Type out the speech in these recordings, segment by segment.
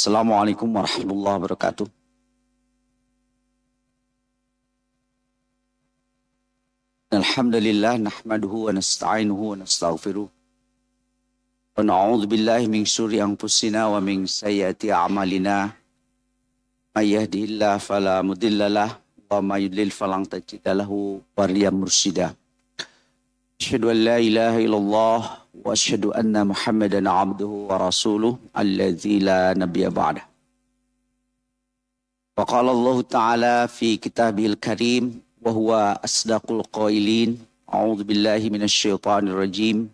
Assalamualaikum warahmatullahi wabarakatuh. Alhamdulillah nahmaduhu wa nasta'inuhu wa nastaghfiruh. Wa na'udzu billahi min syururi anfusina wa min sayyiati a'malina. May yahdihillahu fala mudhillalah wa may yudlil falan tajida lahu waliyan mursyida. Asyhadu an la ilaha illallah wa asyhadu anna Muhammadan 'abduhu wa rasuluh alladzi la nabiyya ba'dah. Wa qala Allah Ta'ala fi kitabihil karim wa huwa asdaqul qailin. A'udzu billahi minasy syaithanir rajim.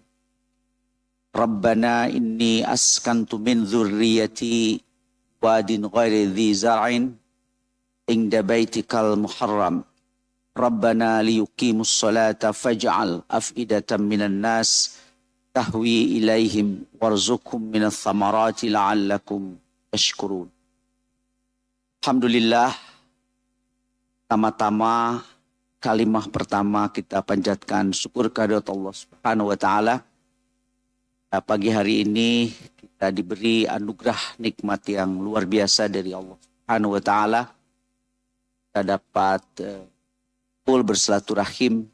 Rabbana inni askantu min dzurriyyati wadin ghairi dzi zar'in inda baitikal muharram. Rabbana liyuqimus salata faj'al af'idatan minan nas tahwi ilaihim warzuqhum minats thamarati la'allakum tashkurun. Alhamdulillah, pertama-tama kalimah pertama kita panjatkan syukur kehadirat Allah Subhanahu wa taala. Pagi hari ini kita diberi anugerah nikmat yang luar biasa dari Allah Subhanahu wa taala. Kita dapat bersilaturahim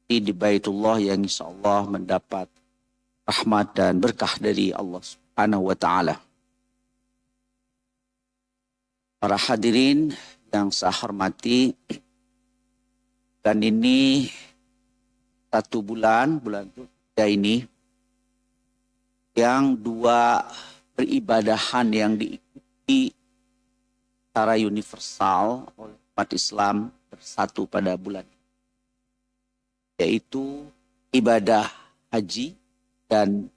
di Baitullah yang insyaallah mendapat rahmat dan berkah dari Allah Subhanahu wa taala. Para hadirin yang saya hormati, dan ini bulan Dzulhijjah ini yang dua peribadahan yang diikuti secara universal oleh umat Islam bersatu pada bulan ini, yaitu ibadah haji dan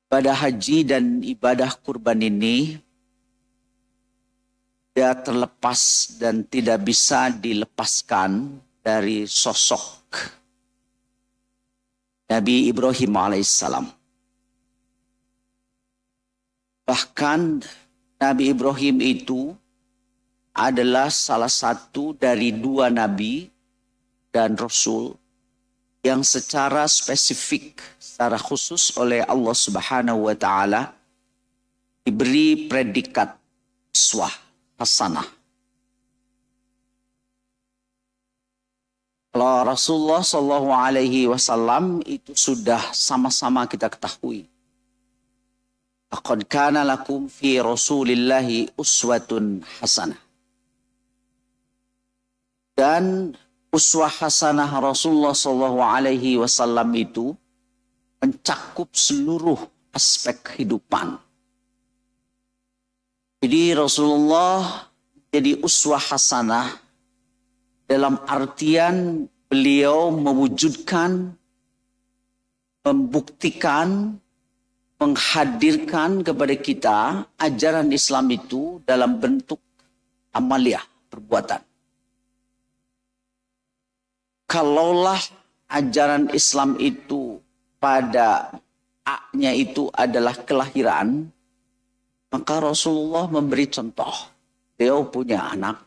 ibadah haji dan ibadah kurban ini tidak terlepas dan tidak bisa dilepaskan dari sosok Nabi Ibrahim alaihissalam. Bahkan Nabi Ibrahim itu adalah salah satu dari dua nabi dan rasul yang secara spesifik, secara khusus oleh Allah Subhanahu wa taala diberi predikat uswah hasanah. Kalau Rasulullah Shallallahu Alaihi Wasallam itu sudah sama-sama kita ketahui. Laqad kana lakum fi Rasulillahi uswatun hasanah. Dan uswah hasanah Rasulullah Shallallahu Alaihi Wasallam itu mencakup seluruh aspek kehidupan. Jadi Rasulullah jadi uswah hasanah dalam artian beliau mewujudkan, membuktikan, menghadirkan kepada kita ajaran Islam itu dalam bentuk amaliyah, perbuatan. Kalaulah ajaran Islam itu pada A-nya itu adalah kelahiran, maka Rasulullah memberi contoh. Beliau punya anak.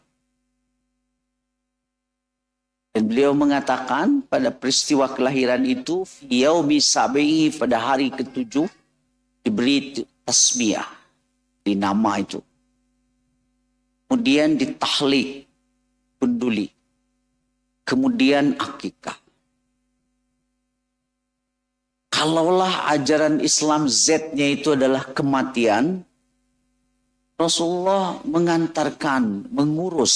Dan beliau mengatakan pada peristiwa kelahiran itu, yaumi sabi'i, pada hari ke-7, diberi tasmiyah, di nama itu. Kemudian ditahlik, gunduli. Kemudian akikah. Kalaulah ajaran Islam Z-nya itu adalah kematian, Rasulullah mengantarkan, mengurus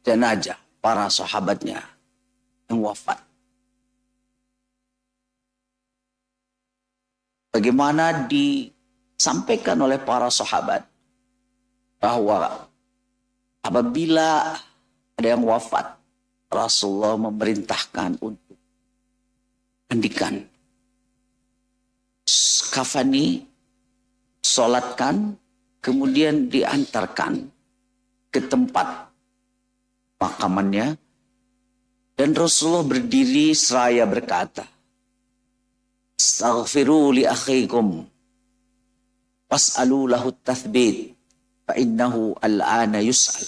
jenazah para sahabatnya yang wafat. Bagaimana disampaikan oleh para sahabat bahwa apabila ada yang wafat, Rasulullah memerintahkan untuk mandikan, kafani, sholatkan, kemudian diantarkan ke tempat makamannya. Dan Rasulullah berdiri seraya berkata, astaghfiru li akhikum was'alu lahu tathbit fa innahu al-ana yus'al.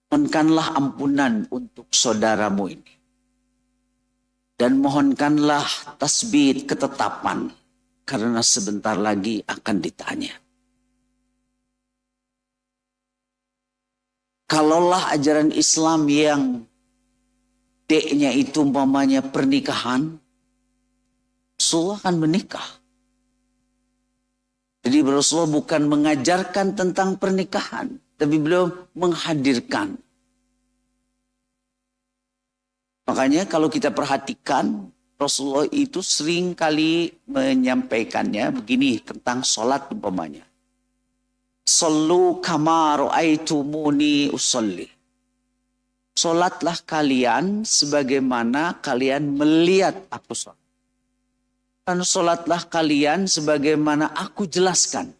Mohonkanlah ampunan untuk saudaramu ini. Dan mohonkanlah tasbih ketetapan. Karena sebentar lagi akan ditanya. Kalaulah ajaran Islam yang D-nya itu umpamanya pernikahan, Rasulullah akan menikah. Jadi Rasulullah bukan mengajarkan tentang pernikahan, tapi beliau menghadirkan. Makanya kalau kita perhatikan, Rasulullah itu sering kali menyampaikannya begini tentang sholat umpamanya. Sallu kama ra'aitumuni usolli. Sholatlah kalian sebagaimana kalian melihat aku sholat. Dan sholatlah kalian sebagaimana aku jelaskan.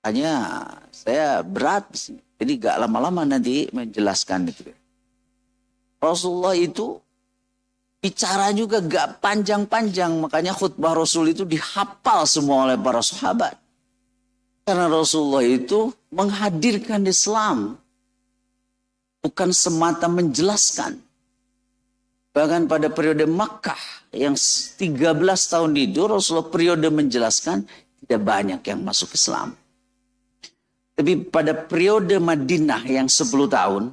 Hanya saya berat di sini. Jadi gak lama-lama nanti menjelaskan itu. Rasulullah itu bicara juga gak panjang-panjang. Makanya khutbah Rasul itu dihafal semua oleh para sahabat. Karena Rasulullah itu menghadirkan Islam. Bukan semata menjelaskan. Bahkan pada periode Makkah yang 13 tahun itu Rasulullah periode menjelaskan tidak banyak yang masuk Islam. Tapi pada periode Madinah yang 10 tahun.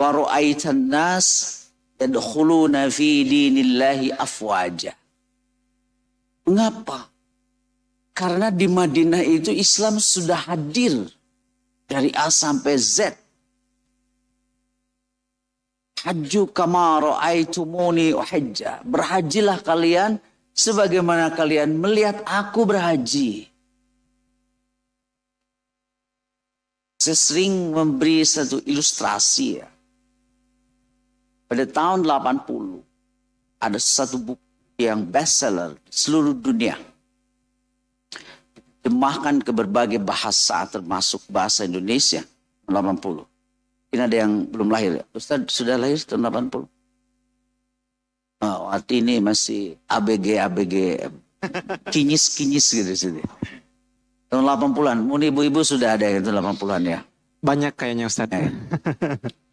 Wara'aitan nas yadkhuluna fi dinillahi afwaja. Mengapa? Karena di Madinah itu Islam sudah hadir dari A sampai Z. Hajju kama ra'aitumuni uhajja. Berhajilah kalian sebagaimana kalian melihat aku berhaji. Saya sering memberi satu ilustrasi ya. Pada tahun 80 ada satu buku yang bestseller di seluruh dunia. Diterjemahkan ke berbagai bahasa termasuk bahasa Indonesia 80. Ini ada yang belum lahir. Ustaz sudah lahir tahun 80. Oh, arti ini masih ABG kinyis gitu sini. Tahun 80-an. Mungkin ibu-ibu sudah ada yang tahun 80-an ya. Banyak kayaknya Ustaz.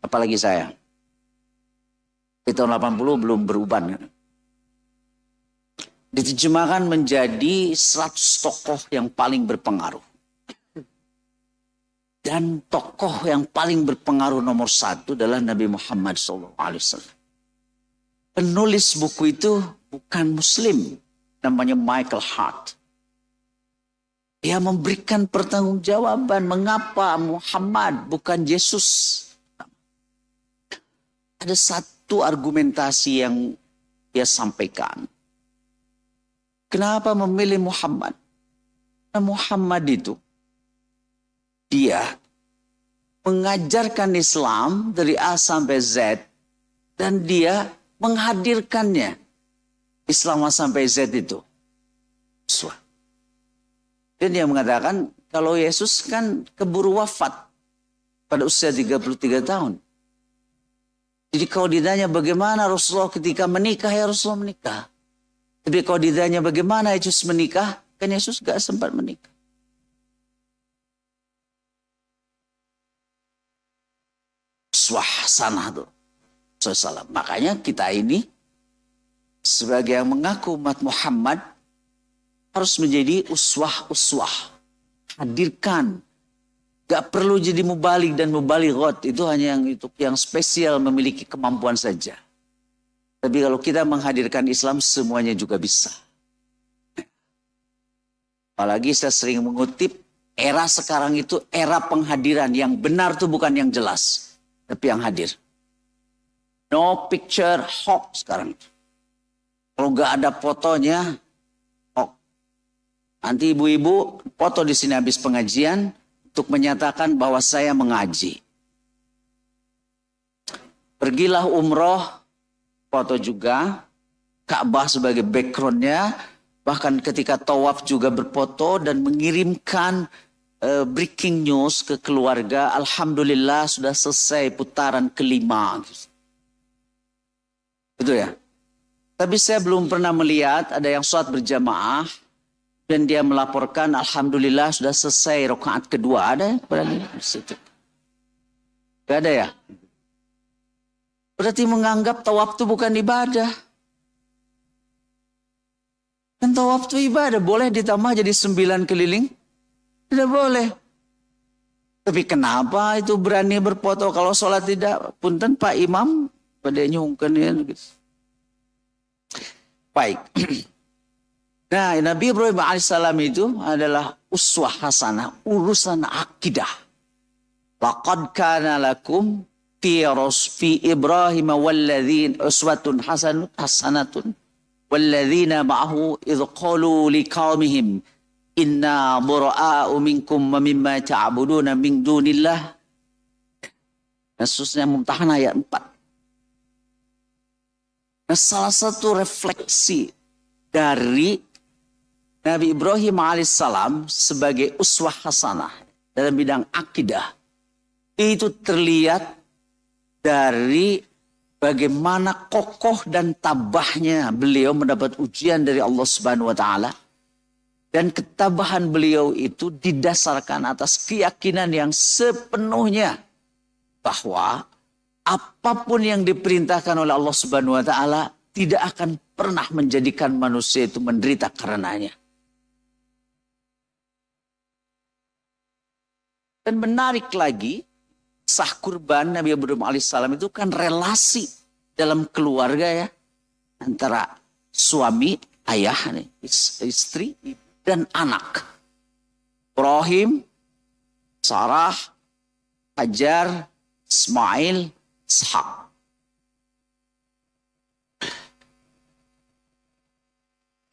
Apalagi saya. Di tahun 80 belum beruban. Diterjemahkan menjadi 100 tokoh yang paling berpengaruh. Dan tokoh yang paling berpengaruh nomor 1 adalah Nabi Muhammad SAW. Penulis buku itu bukan Muslim. Namanya Michael Hart. Dia memberikan pertanggungjawaban mengapa Muhammad bukan Yesus. Ada satu argumentasi yang dia sampaikan. Kenapa memilih Muhammad? Karena Muhammad itu dia mengajarkan Islam dari A sampai Z dan dia menghadirkannya Islam A sampai Z itu. Dan dia mengatakan kalau Yesus kan keburu wafat pada usia 33 tahun. Jadi kalau ditanya bagaimana Rasulullah ketika menikah, ya Rasulullah menikah. Tapi kalau ditanya bagaimana Yesus menikah, kan Yesus gak sempat menikah. Swahsanah tuh. Makanya kita ini sebagai yang mengaku umat Muhammad harus menjadi uswah. Hadirkan. Gak perlu jadi mubalik dan mubalighot. Itu hanya yang spesial memiliki kemampuan saja. Tapi kalau kita menghadirkan Islam semuanya juga bisa. Apalagi saya sering mengutip era sekarang itu era penghadiran. Yang benar itu bukan yang jelas. Tapi yang hadir. No picture hoax sekarang. Kalau nggak ada fotonya, hoax. Nanti ibu-ibu foto di sini habis pengajian untuk menyatakan bahwa saya mengaji. Pergilah umroh, foto juga. Ka'bah sebagai backgroundnya. Bahkan ketika tawaf juga berfoto dan mengirimkan breaking news ke keluarga, alhamdulillah sudah selesai putaran kelima. Itu ya. Tapi saya belum pernah melihat ada yang sholat berjamaah dan dia melaporkan alhamdulillah sudah selesai rakaat kedua. Ada berani di situ. Gak ada ya? Berarti menganggap tawaf itu bukan ibadah. Kan tawaf itu ibadah. Boleh ditambah jadi 9 keliling? Tidak boleh. Tapi kenapa itu berani berfoto kalau sholat tidak? Punten Pak Imam, pada nyungken ya. Baik. Nah, Nabi Ibrahim alaihissalam itu adalah uswah hasanah, urusan akidah. Laqad kana lakum fi Ibrahim walladzina uswatun hasanatun walladzina ma'ahu idh qalu liqaumihim inna bura'a'u minkum wa mimma ta'buduna min dunillah. Kasusnya Mumtahanah ayat 4. Nah, salah satu refleksi dari Nabi Ibrahim alaihissalam sebagai uswah hasanah dalam bidang akidah itu terlihat dari bagaimana kokoh dan tabahnya beliau mendapat ujian dari Allah Subhanahu wa taala, dan ketabahan beliau itu didasarkan atas keyakinan yang sepenuhnya bahwa apapun yang diperintahkan oleh Allah Subhanahu wa taala tidak akan pernah menjadikan manusia itu menderita karenanya. Dan menarik lagi, sah kurban Nabi Ibrahim alaihissalam itu kan relasi dalam keluarga ya, antara suami, ayah, istri, dan anak. Ibrahim, Sarah, Hajar, Ismail, Ishak.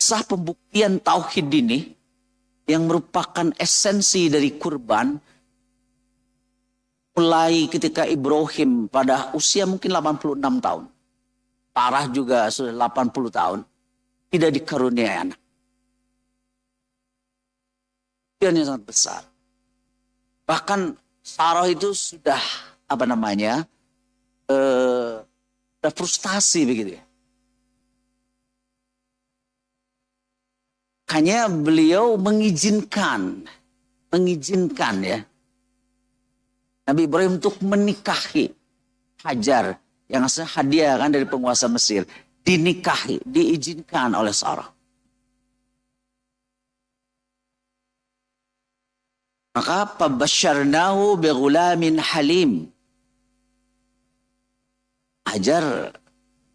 Sah pembuktian tauhid ini yang merupakan esensi dari kurban mulai ketika Ibrahim pada usia mungkin 86 tahun. Sarah juga sudah 80 tahun. Tidak dikaruniai anak. Yang sangat besar. Bahkan Sarah itu sudah sudah frustasi begitu ya. Hanya beliau mengizinkan ya Nabi Ibrahim untuk menikahi Hajar yang asalnya hadiah kan dari penguasa Mesir, dinikahi, diizinkan oleh Sarah. Maka fabasyarnahu bighulamin halim. Hajar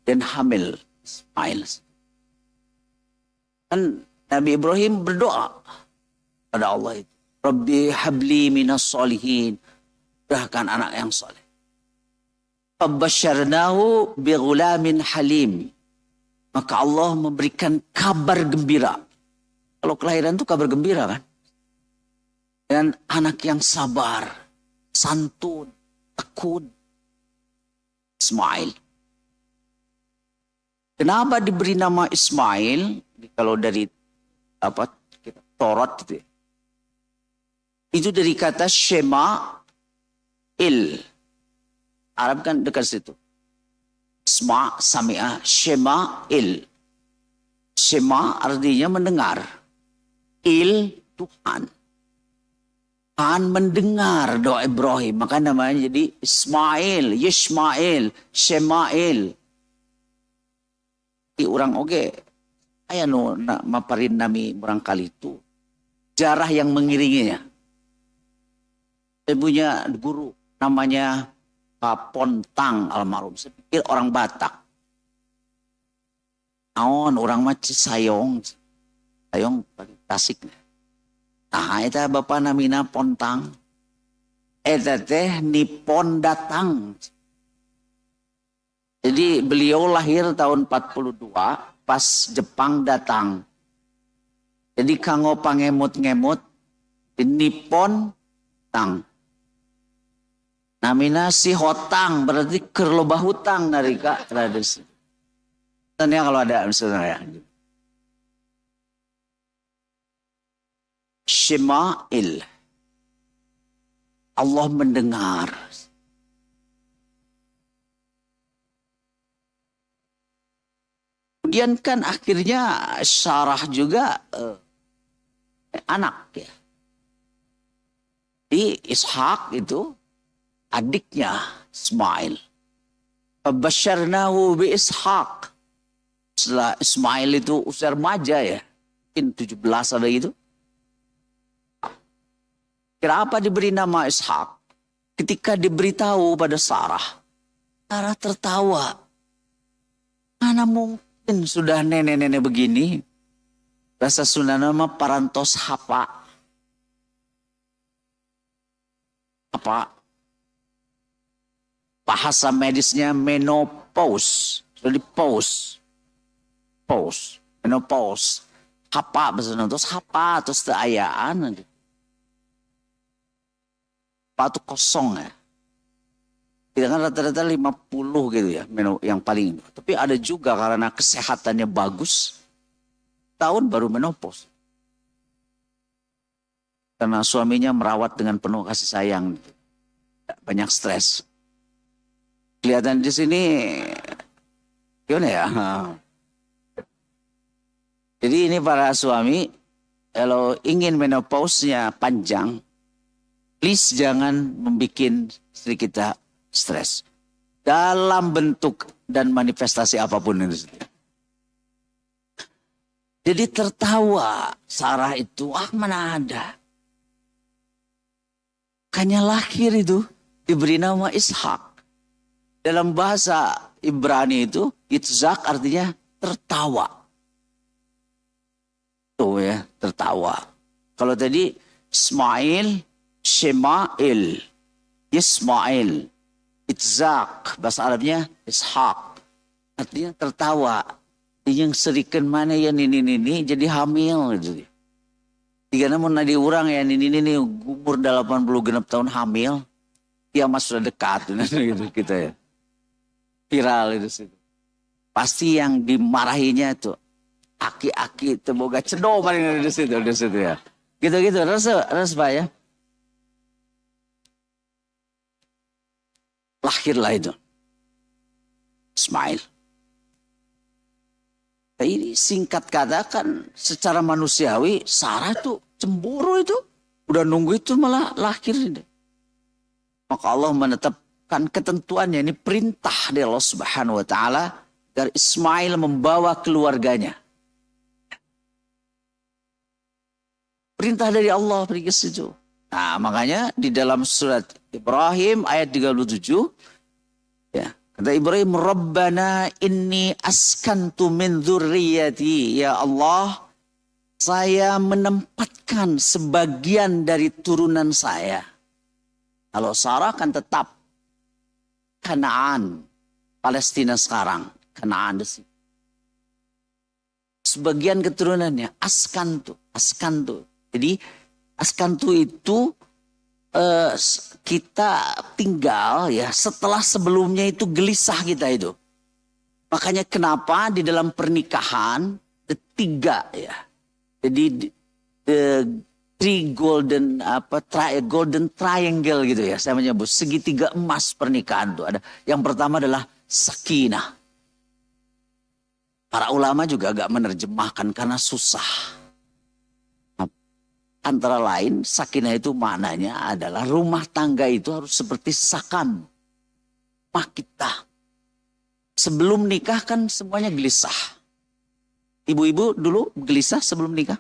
dan hamil Ismail. Dan Nabi Ibrahim berdoa pada Allah itu, Rabbi habli minas solihin. Bahkan anak yang soleh. Fabasyarnahu bighulamin halim. Maka Allah memberikan kabar gembira. Kalau kelahiran itu kabar gembira kan. Dan anak yang sabar, santun, tekun. Ismail. Kenapa diberi nama Ismail? Kalau dari Taurat gitu ya. Itu dari kata Shema Arab kan dekat situ. Isma, sami'ah, Shema, Shema artinya mendengar. Tuhan. Tuhan mendengar doa Ibrahim. Maka namanya jadi Ismail, Yishmail, Shemail. Di orang oge. Aya nu maparin nami barangkali itu. Jarah yang mengiringinya. Saya punya guru. Namanya Pak Pontang almarhum. Saya pikir orang Batak. Naon orang mah Sayong. Sayong bagi Tasik. Nah itu bapak namina Pontang. Eta teh Nipon datang. Jadi beliau lahir tahun 42 pas Jepang datang. Jadi kanggo pangemut-ngemut di Nipon tang. Namina si hotang berarti keur loba hutang narika tradisi. Tanya kalau ada misalnya. Shema'il. Allah mendengar. Kemudian kan akhirnya Sarah juga anak ya. Di Ishak itu adiknya Ismail. Fabasyarnahu bi Ishaq. Setelah Ismail itu usia remaja ya, mungkin 17 ada gitu. Kenapa diberi nama Ishak? Ketika diberitahu pada Sarah, Sarah tertawa. Mana mungkin sudah nenek-nenek begini? Bahasa Sunda nama parantos hapa. Apa? Bahasa medisnya menopause. Jadi pause. Pause. Menopause. Hapa bahasa Sunda. Terus hapa. Terus keayaan. Hapa itu kosong ya. Kita kan rata-rata 50 gitu ya. Yang paling. Tapi ada juga karena kesehatannya bagus. Tahun baru menopause. Karena suaminya merawat dengan penuh kasih sayang. Banyak stres. Kelihatan di sini. Gimana ya? Jadi ini para suami. Kalau ingin menopause-nya panjang. Please jangan membuat istri kita stres. Dalam bentuk dan manifestasi apapun itu. Jadi tertawa Sarah itu, mana ada. Makanya lahir itu diberi nama Ishak. Dalam bahasa Ibrani itu, Itzhak artinya tertawa. Tuh ya, tertawa. Kalau tadi Ismail, Shemail, Ismail, Itzhak, bahasa Arabnya Ishak. Artinya tertawa. Yang serikan mana ya ini jadi hamil gitu. Tiga namun nadi orang ya ini umur 80 genap tahun hamil. Dia sudah dekat gitu kita ya. Viral itu situ. Pasti yang dimarahinya itu aki-aki teboga cedo paling di situ ya. Gitu rasa Pak ya. Lahirlah itu Ismail. Ini singkat katakan secara manusiawi Sarah tuh cemburu itu. Udah nunggu itu malah lahir. Maka Allah menetapkan ketentuannya. Ini perintah dari Allah Subhanahu wa Ta'ala. Agar Ismail membawa keluarganya. Perintah dari Allah pergi ke situ. Nah makanya di dalam surat Ibrahim ayat 37. Ya. Kata Ibrahim, Rabbana inni askantu min dzurriyyati. Ya Allah, saya menempatkan sebagian dari turunan saya. Kalau Sarah kan tetap Kanaan, Palestina sekarang. Kanaan di sini. Sebagian keturunannya, askantu. Jadi askantu itu kita tinggal ya setelah sebelumnya itu gelisah kita itu. Makanya kenapa di dalam pernikahan tiga ya. Jadi the golden triangle gitu ya. Saya menyebut segitiga emas pernikahan itu ada. Yang pertama adalah sakinah. Para ulama juga agak menerjemahkan karena susah. Antara lain sakinah itu maknanya adalah rumah tangga itu harus seperti sakan. Rumah kita. Sebelum nikah kan semuanya gelisah. Ibu-ibu dulu gelisah sebelum nikah?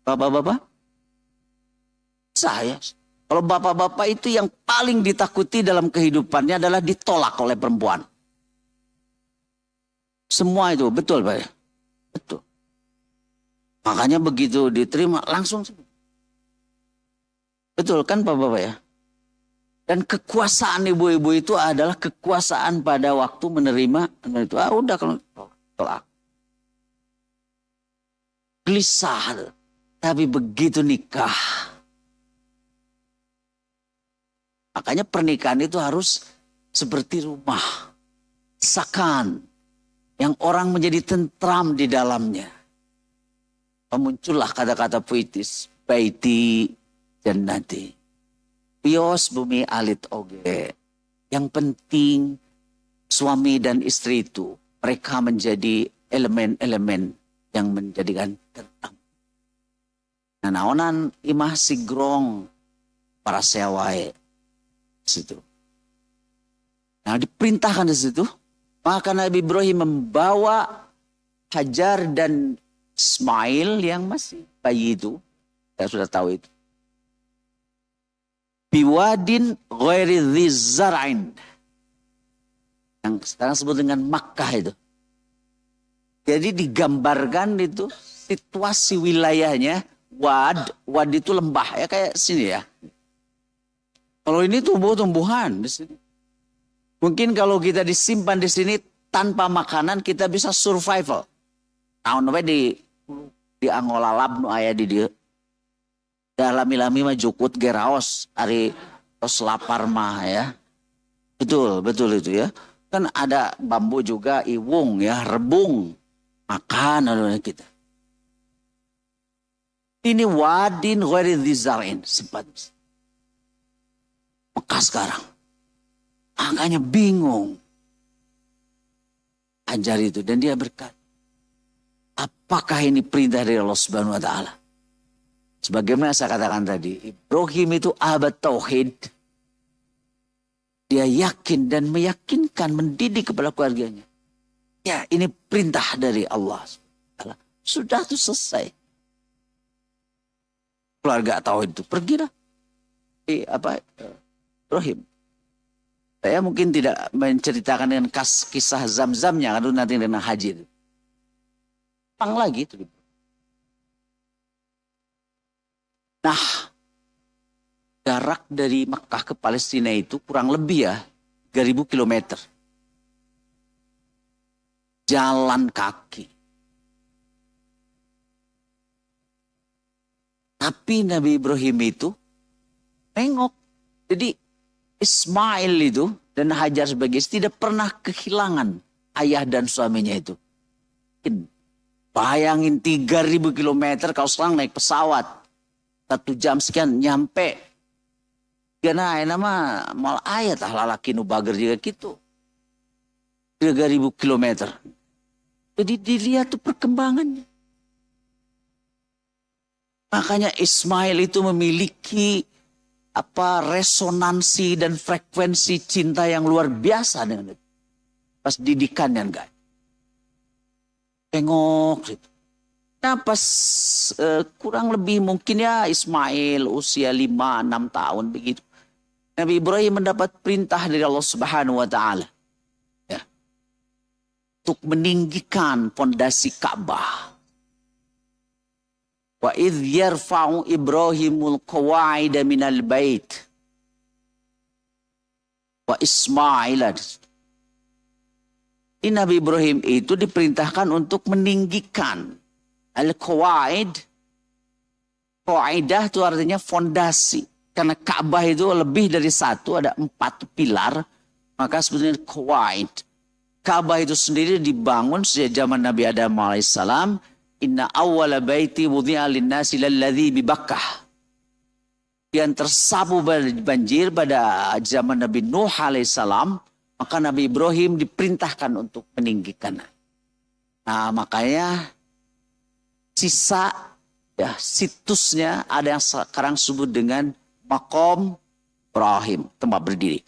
Bapak-bapak? Saya. Kalau bapak-bapak itu yang paling ditakuti dalam kehidupannya adalah ditolak oleh perempuan. Semua itu betul Pak. Betul. Makanya begitu diterima langsung. Betul kan Bapak-Bapak ya? Dan kekuasaan ibu-ibu itu adalah kekuasaan pada waktu menerima. Itu udah kalau tolak. Gelisah. Tapi begitu nikah. Makanya pernikahan itu harus seperti rumah. Sakan. Yang orang menjadi tentram di dalamnya. Muncullah kata-kata puitis. Baiti jannati. Pios bumi alit oge. Yang penting suami dan istri itu. Mereka menjadi elemen-elemen yang menjadikan tentram. Nah naonan imah sigrong para sewai. Situ. Nah, diperintahkan di situ. Maka Nabi Ibrahim membawa Hajar dan Ismail yang masih bayi itu. Saya sudah tahu itu. Biwadin ghairi dhi zar'in. Yang sekarang sebut dengan Makkah itu. Jadi digambarkan itu situasi wilayahnya. Wad itu lembah ya kayak sini ya. Kalau ini tumbuh-tumbuhan di sini. Mungkin kalau kita disimpan di sini tanpa makanan kita bisa survival. Nah, di Angola labnu aya di dia. Lami-lami mah jukut geraos ari tos lapar mah ya. Betul itu ya. Kan ada bambu juga iwung ya, rebung. Makan ada kita. Ini wadin ghairi dhi zar'in sempat. Mekah sekarang. Makanya bingung. Hajar itu dan dia berkata, apakah ini perintah dari Allah Subhanahu wa taala? Sebagaimana saya katakan tadi, Ibrahim itu abad tauhid. Dia yakin dan meyakinkan, mendidik kepada keluarganya. Ya, ini perintah dari Allah. Sudah itu selesai. Keluarga tauhid itu pergilah. Ibrahim. Saya mungkin tidak menceritakan dengan kisah zam-zamnya, karena nanti dengan haji. Pang lagi itu. Nah, jarak dari Mekah ke Palestina itu kurang lebih ya 3.000 kilometer. Jalan kaki. Tapi Nabi Ibrahim itu nengok. Jadi Ismail itu dan Hajar sebagai istri tidak pernah kehilangan ayah dan suaminya itu. Bayangin 3.000 kilometer kalau sekarang naik pesawat. 1 jam sekian nyampe. Karena nama mal ayat lalaki nu bager juga gitu. 3.000 kilometer. Jadi dilihat tuh perkembangannya. Makanya Ismail itu memiliki resonansi dan frekuensi cinta yang luar biasa dengan itu. Pas didikannya enggak. Tengok gitu. Nah pas kurang lebih mungkin ya Ismail usia 5-6 tahun begitu. Nabi Ibrahim mendapat perintah dari Allah Subhanahu wa taala. Ya. Untuk meninggikan fondasi Ka'bah. Wa idh yarfa'u Ibrahimul qawa'ida minal bait. Wa Ismail. Ini Nabi Ibrahim itu diperintahkan untuk meninggikan al-qawaid. Qaidah itu artinya fondasi. Karena Ka'bah itu lebih dari satu, ada 4 pilar. Maka sebetulnya qawaid. Ka'bah itu sendiri dibangun sejak zaman Nabi Adam alaihissalam. Inna awwala baiti wudi'a lin-nasi lalladzi bi Bakkah. Yang tersapu banjir pada zaman Nabi Nuh alaihissalam. Maka Nabi Ibrahim diperintahkan untuk meninggikan. Nah makanya sisa ya situsnya ada yang sekarang sebut dengan Maqam Ibrahim, tempat berdiri.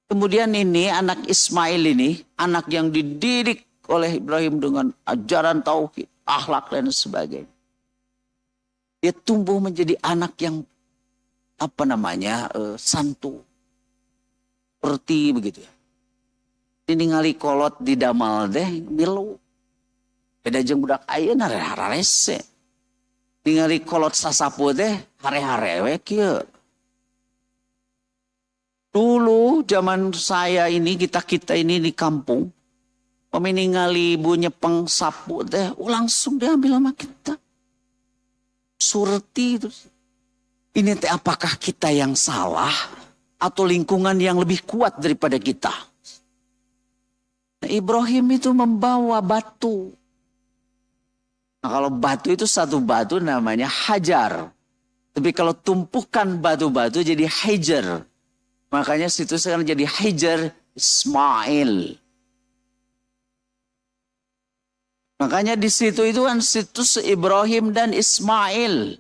Kemudian ini anak Ismail ini, anak yang dididik oleh Ibrahim dengan ajaran tauhid, akhlak dan sebagainya. Dia tumbuh menjadi anak yang santu. Seperti begitu ya. Ini ngali kolot di damal deh, milu. Beda jeung budak ayeuna hararese. Ningali kolot sasapu teh hare-hare we kieu. Dulu zaman saya ini kita ini di kampung ningali ibu nyepeng sapu teh langsung diambil sama kita. Surti itu. Ini teh apakah kita yang salah atau lingkungan yang lebih kuat daripada kita? Nah, Ibrahim itu membawa batu. Nah, kalau batu itu satu batu namanya hajar. Tapi kalau tumpukan batu-batu jadi hajar. Makanya situ sekarang jadi Hajar Ismail. Makanya di situ itu kan situs Ibrahim dan Ismail.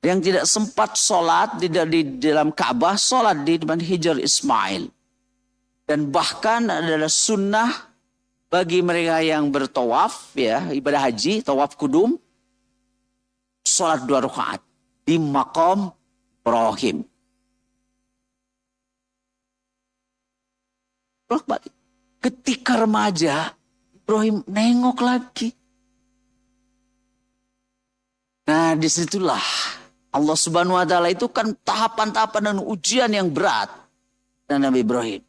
Yang tidak sempat sholat di dalam Ka'bah, sholat di depan Hijr Ismail. Dan bahkan adalah sunnah bagi mereka yang bertawaf, ya, ibadah haji, tawaf kudum, sholat 2 rakaat di maqam Ibrahim. Ketika remaja, Ibrahim nengok lagi. Nah, disitulah Allah Subhanahu wa Ta'ala itu kan tahapan-tahapan dan ujian yang berat dan Nabi Ibrahim.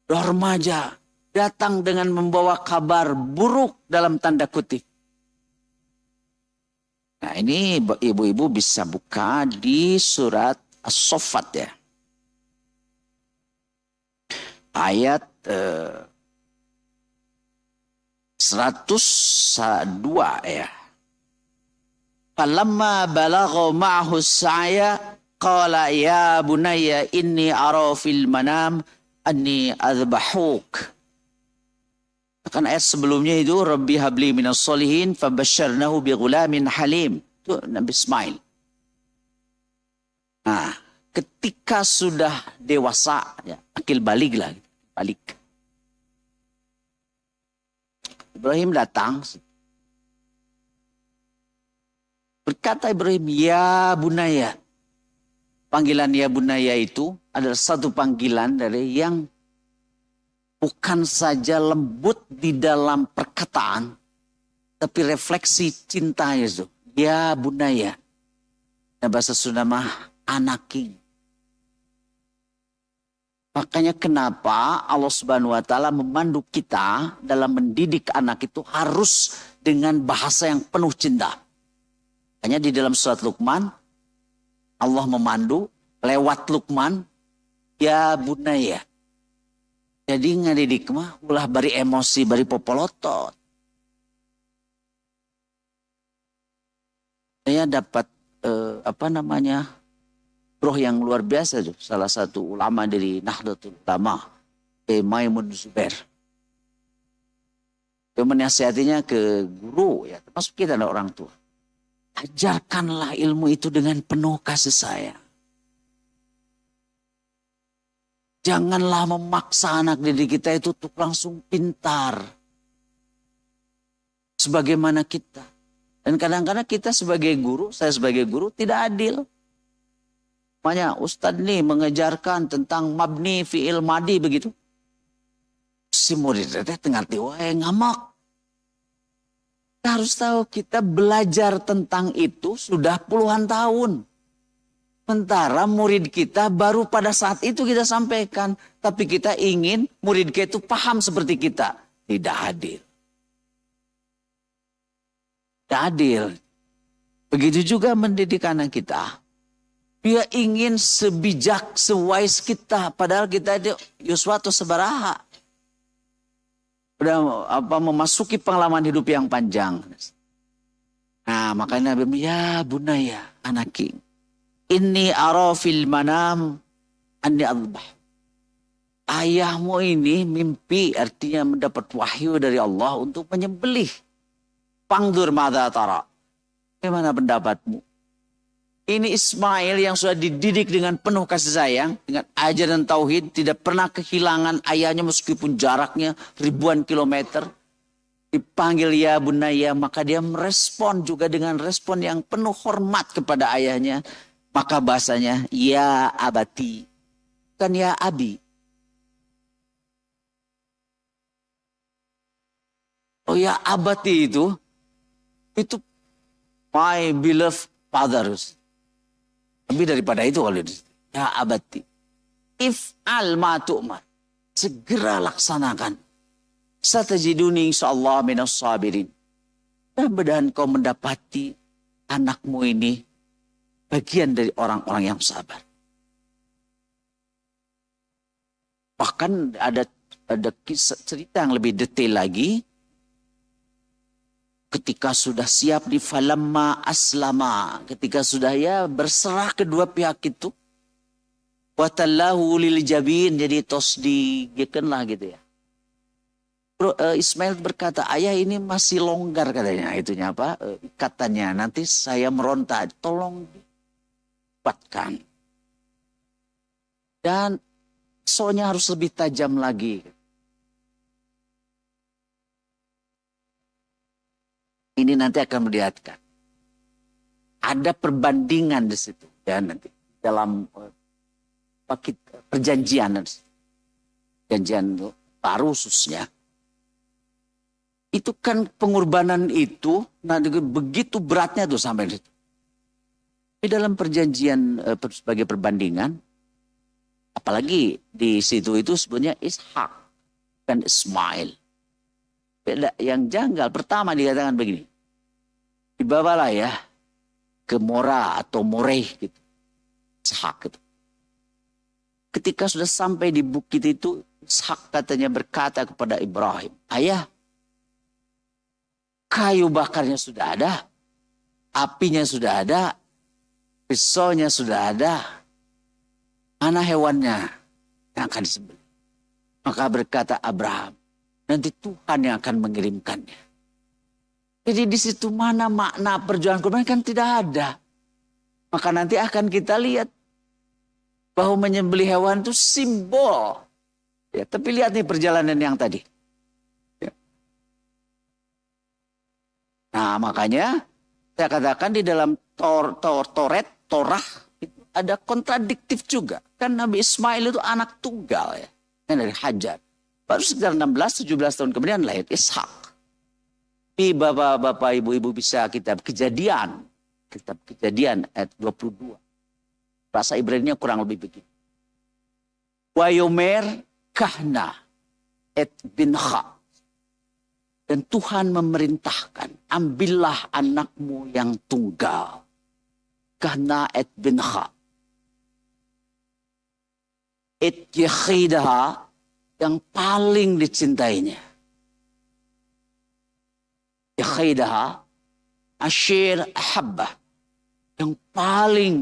Remaja datang dengan membawa kabar buruk dalam tanda kutip. Nah, ini ibu-ibu bisa buka di surat As-Saffat, ya. Ayat 102, ya. Falamma balagha ma'ahu as-sa'ya qala ya bunayya inni ara fil manam anni azbahuk. Kan ayat sebelumnya itu Rabbi habli minas solihin fabasyarnahu bighulamin halim. Itu Nabi Ismail. Nah, ketika sudah dewasa, ya, akil balik lah, balik. Ibrahim datang. Berkata Ibrahim, ya bunaya. Panggilan ya bunaya itu adalah satu panggilan dari yang bukan saja lembut di dalam perkataan, tapi refleksi cinta itu. Ya bunaya. Nah, bahasa Sunda mah anaking. Makanya kenapa Allah Subhanahu wa Ta'ala memandu kita dalam mendidik anak itu harus dengan bahasa yang penuh cinta. Hanya di dalam surat Luqman, Allah memandu lewat Luqman, ya bunaya. Jadi ngadidik mah ulah bari emosi, bari popolotot. Saya dapat roh yang luar biasa tuh. Salah satu ulama dari Nahdlatul Ulama, Maimun Zubair. Dia menasihatinya ke guru, ya, termasuk kita dan orang tua. Ajarkanlah ilmu itu dengan penuh kasih sayang. Janganlah memaksa anak didik kita itu untuk langsung pintar. Sebagaimana kita. Dan kadang-kadang kita sebagai guru, saya sebagai guru tidak adil. Makanya Ustadz nih mengejarkan tentang mabni fi'il madi begitu. Si murid itu tengah wae ngamak. Kita harus tahu kita belajar tentang itu sudah puluhan tahun. Sementara murid kita baru pada saat itu kita sampaikan. Tapi kita ingin murid kita itu paham seperti kita. Tidak adil. Tidak adil. Begitu juga mendidik anak kita. Dia ingin sebijak, sewise kita. Padahal kita itu yuswatu sebaraha. Udah memasuki pengalaman hidup yang panjang. Nah, makanya Nabi, ya bunaya, anaki. Inni ara fil manam anni adbah. Ayahmu ini mimpi, artinya mendapat wahyu dari Allah untuk menyembelih. Pangdur madza tara. Bagaimana pendapatmu? Ini Ismail yang sudah dididik dengan penuh kasih sayang, dengan ajaran tauhid, tidak pernah kehilangan ayahnya meskipun jaraknya ribuan kilometer. Dipanggil ya bunaya, maka dia merespon juga dengan respon yang penuh hormat kepada ayahnya. Maka bahasanya ya abati, bukan ya abi. Oh ya abati itu my beloved fathers. Lebih daripada itu kalau ya abati. If al ma tu'mar. Segera laksanakan. Satajiduni insyaallah minas sabirin. Mudah-mudahan kau mendapati anakmu ini bagian dari orang-orang yang sabar. Bahkan ada kisah cerita yang lebih detail lagi. Ketika sudah siap di falamma aslama, ketika sudah ya berserah kedua pihak itu, watallahu lil jabin, jadi tos digekenlah gitu ya. Ismail berkata, ayah ini masih longgar katanya. Itunya apa? Ikatannya. Nanti saya meronta. Tolong dikuatkan. Dan pisaunya harus lebih tajam lagi. Ini nanti akan melihatkan. Ada perbandingan di situ. Ya nanti. Dalam perjanjian. Perjanjian baru khususnya. Itu kan pengorbanan itu nah, begitu beratnya tuh sampai situ. Di dalam perjanjian sebagai perbandingan, apalagi di situ itu sebenarnya Ishak dan Ismail. Beda yang janggal. Pertama dikatakan begini, dibawalah ya ke Mora atau Moreh gitu, Ishak itu. Ketika sudah sampai di bukit itu, Ishak katanya berkata kepada Ibrahim, ayah, kayu bakarnya sudah ada, apinya sudah ada, pisaunya sudah ada. Mana hewannya yang akan disembelih? Maka berkata Abraham, nanti Tuhan yang akan mengirimkannya. Jadi di situ mana makna perjuangan kurban kan tidak ada. Maka nanti akan kita lihat bahwa menyembelih hewan itu simbol. Ya, tapi lihat nih perjalanan yang tadi. Nah makanya saya katakan di dalam Torah itu ada kontradiktif juga. Kan Nabi Ismail itu anak tunggal ya. Kan dari Hajar. Baru sekitar 16-17 tahun kemudian lahir Ishak. Tapi bapak-bapak ibu-ibu bisa kitab Kejadian. Kitab Kejadian ayat 22. Bahasa Ibrani-nya kurang lebih begitu. Wayomer kahna et binha. Dan Tuhan memerintahkan, ambillah anakmu yang tunggal. Kahna et binha. Et yakhidaha, yang paling dicintainya. Yakhidaha, asyir ahabbah. Yang paling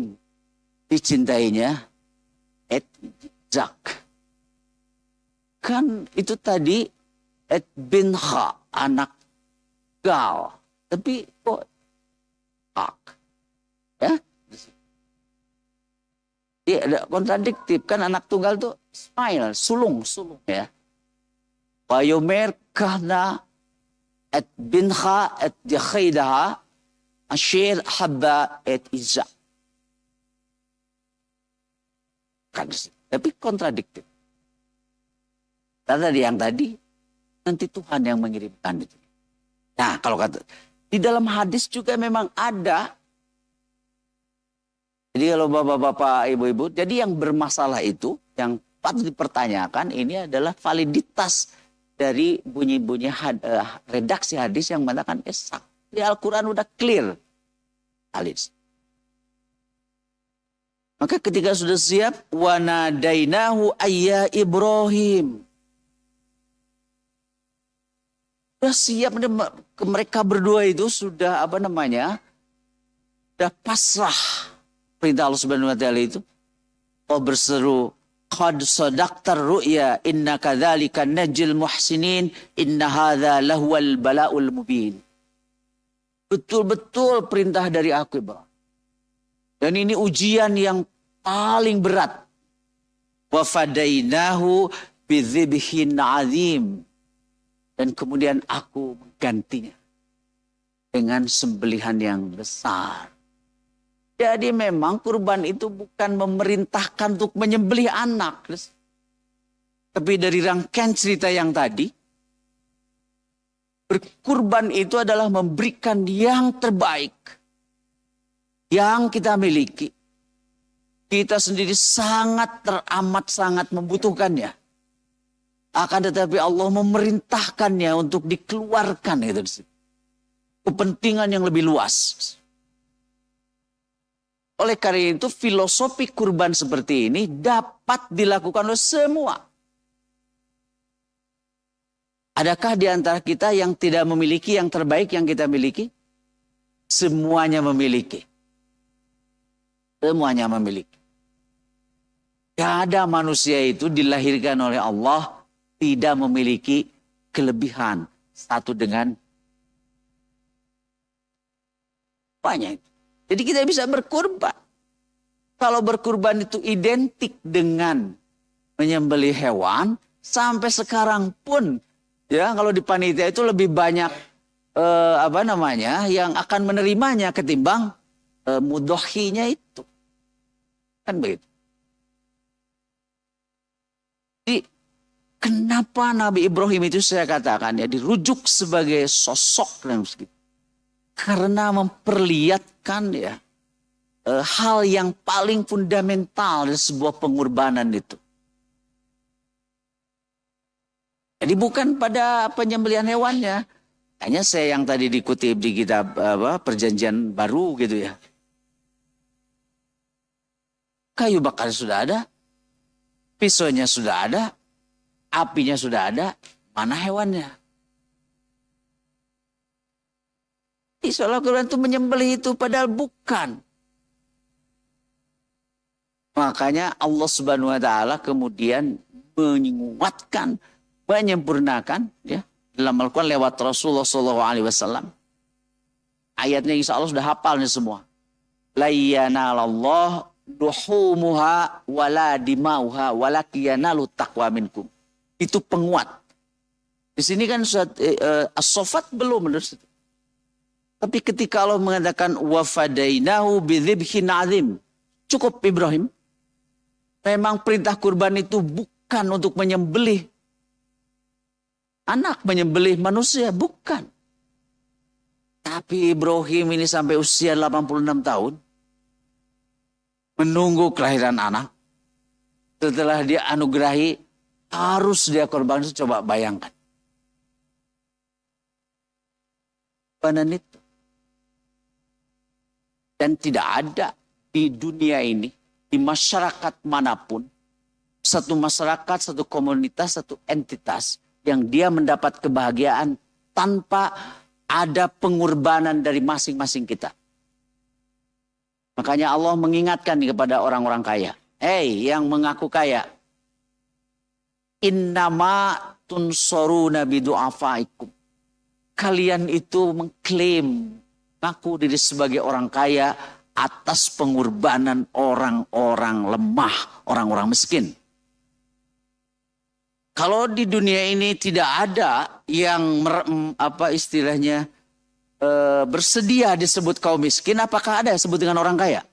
dicintainya, et Zak. Kan itu tadi, et binha. Anak gal, tapi kok hak, ya? Dia ada kontradiktif kan anak tunggal tuh Ismail, sulung ya. Wayomer kahna et binha et yakhidaha asyir habba et izza. Kan, tapi kontradiktif. Karena yang tadi nanti Tuhan yang mengirimkan itu. Nah, kalau kata di dalam hadis juga memang ada. Jadi kalau bapak-bapak, ibu-ibu, jadi yang bermasalah itu, yang patut dipertanyakan ini adalah validitas dari bunyi-bunyi redaksi hadis yang mengatakan Ishak. Di Al-Quran udah clear. Hadis. Maka ketika sudah siap, wanadainahu ayya Ibrahim. Sudah siap, mereka berdua itu sudah sudah pasrah perintah Allah Subhanahu wa taala itu. Oh berseru, qad sadaqtar ru'ya inna kadzalika najil muhsinin inna hadza lahuwal balaul mubin. Betul-betul perintah dari aku, Ibrahim. Dan ini ujian yang paling berat. Wa fadainahu bidzibhin azim. Dan kemudian aku menggantinya dengan sembelihan yang besar. Jadi memang kurban itu bukan memerintahkan untuk menyembelih anak. Tapi dari rangkaian cerita yang tadi, berkurban itu adalah memberikan yang terbaik yang kita miliki. Kita sendiri sangat teramat sangat membutuhkannya. Akan tetapi Allah memerintahkannya untuk dikeluarkan gitu. Kepentingan yang lebih luas. Oleh karena itu filosofi kurban seperti ini dapat dilakukan oleh semua. Adakah di antara kita yang tidak memiliki yang terbaik yang kita miliki? Semuanya memiliki. Semuanya memiliki. Tidak ada manusia itu dilahirkan oleh Allah tidak memiliki kelebihan satu dengan banyak. Jadi kita bisa berkurban. Kalau berkurban itu identik dengan menyembelih hewan, sampai sekarang pun ya kalau di panitia itu lebih banyak yang akan menerimanya ketimbang mudhohinya itu. Kan begitu. Jadi kenapa Nabi Ibrahim itu saya katakan ya dirujuk sebagai sosok dan begitu. Karena memperlihatkan ya hal yang paling fundamental dari sebuah pengorbanan itu. Jadi bukan pada penyembelihan hewannya. Hanya saya yang tadi dikutip di kitab Perjanjian Baru gitu ya. Kayu bakar sudah ada. Pisaunya sudah ada. Apinya sudah ada. Mana hewannya? Seolah Quran itu menyembelih itu padahal bukan. Makanya Allah Subhanahu wa taala kemudian menguatkan, menyempurnakan ya dalam Al-Qur'an lewat Rasulullah SAW. Ayatnya insya Allah sudah hafal nih semua. La yanalallah duhumuha wala dimauha walakiyanalu taqwa minkum. Itu penguat. Di sini kan as-sofat belum menurut. Tapi ketika Allah mengatakan wafadainahu bidzibhin azim, cukup Ibrahim. Memang perintah kurban itu bukan untuk menyembelih anak, menyembelih manusia, bukan. Tapi Ibrahim ini sampai usia 86 tahun menunggu kelahiran anak. Setelah dia anugerahi harus dia korban, coba bayangkan. Korbanan itu. Dan tidak ada di dunia ini, di masyarakat manapun, satu masyarakat, satu komunitas, satu entitas yang dia mendapat kebahagiaan tanpa ada pengorbanan dari masing-masing kita. Makanya Allah mengingatkan kepada orang-orang kaya. Hei yang mengaku kaya. Innama tunsoruna bidu'afaikum. Kalian itu mengklaim ngaku diri sebagai orang kaya atas pengorbanan orang-orang lemah, orang-orang miskin. Kalau di dunia ini tidak ada yang bersedia disebut kaum miskin, apakah ada yang disebut dengan orang kaya?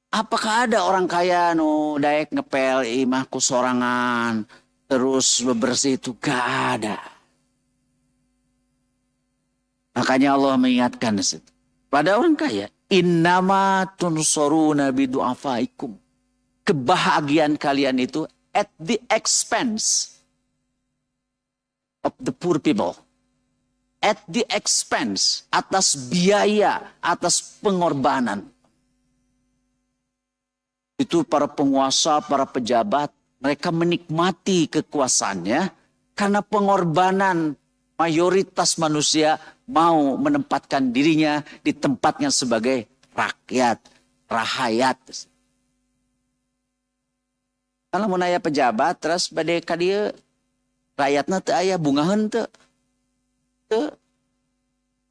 Apakah ada orang kaya daek ngepel imah kusorangan terus bebersih itu? Gak ada. Makanya Allah mengingatkan pada orang kaya, innama tunsoruna bidu'afaikum. Kebahagiaan kalian itu at the expense of the poor people. At the expense, atas biaya, atas pengorbanan. Itu para penguasa, para pejabat, mereka menikmati kekuasaannya karena pengorbanan mayoritas manusia mau menempatkan dirinya di tempatnya sebagai rakyat, rahayat. Kalau mau naya pejabat, terus pada kadia rakyatnya teu aya bungahan teu.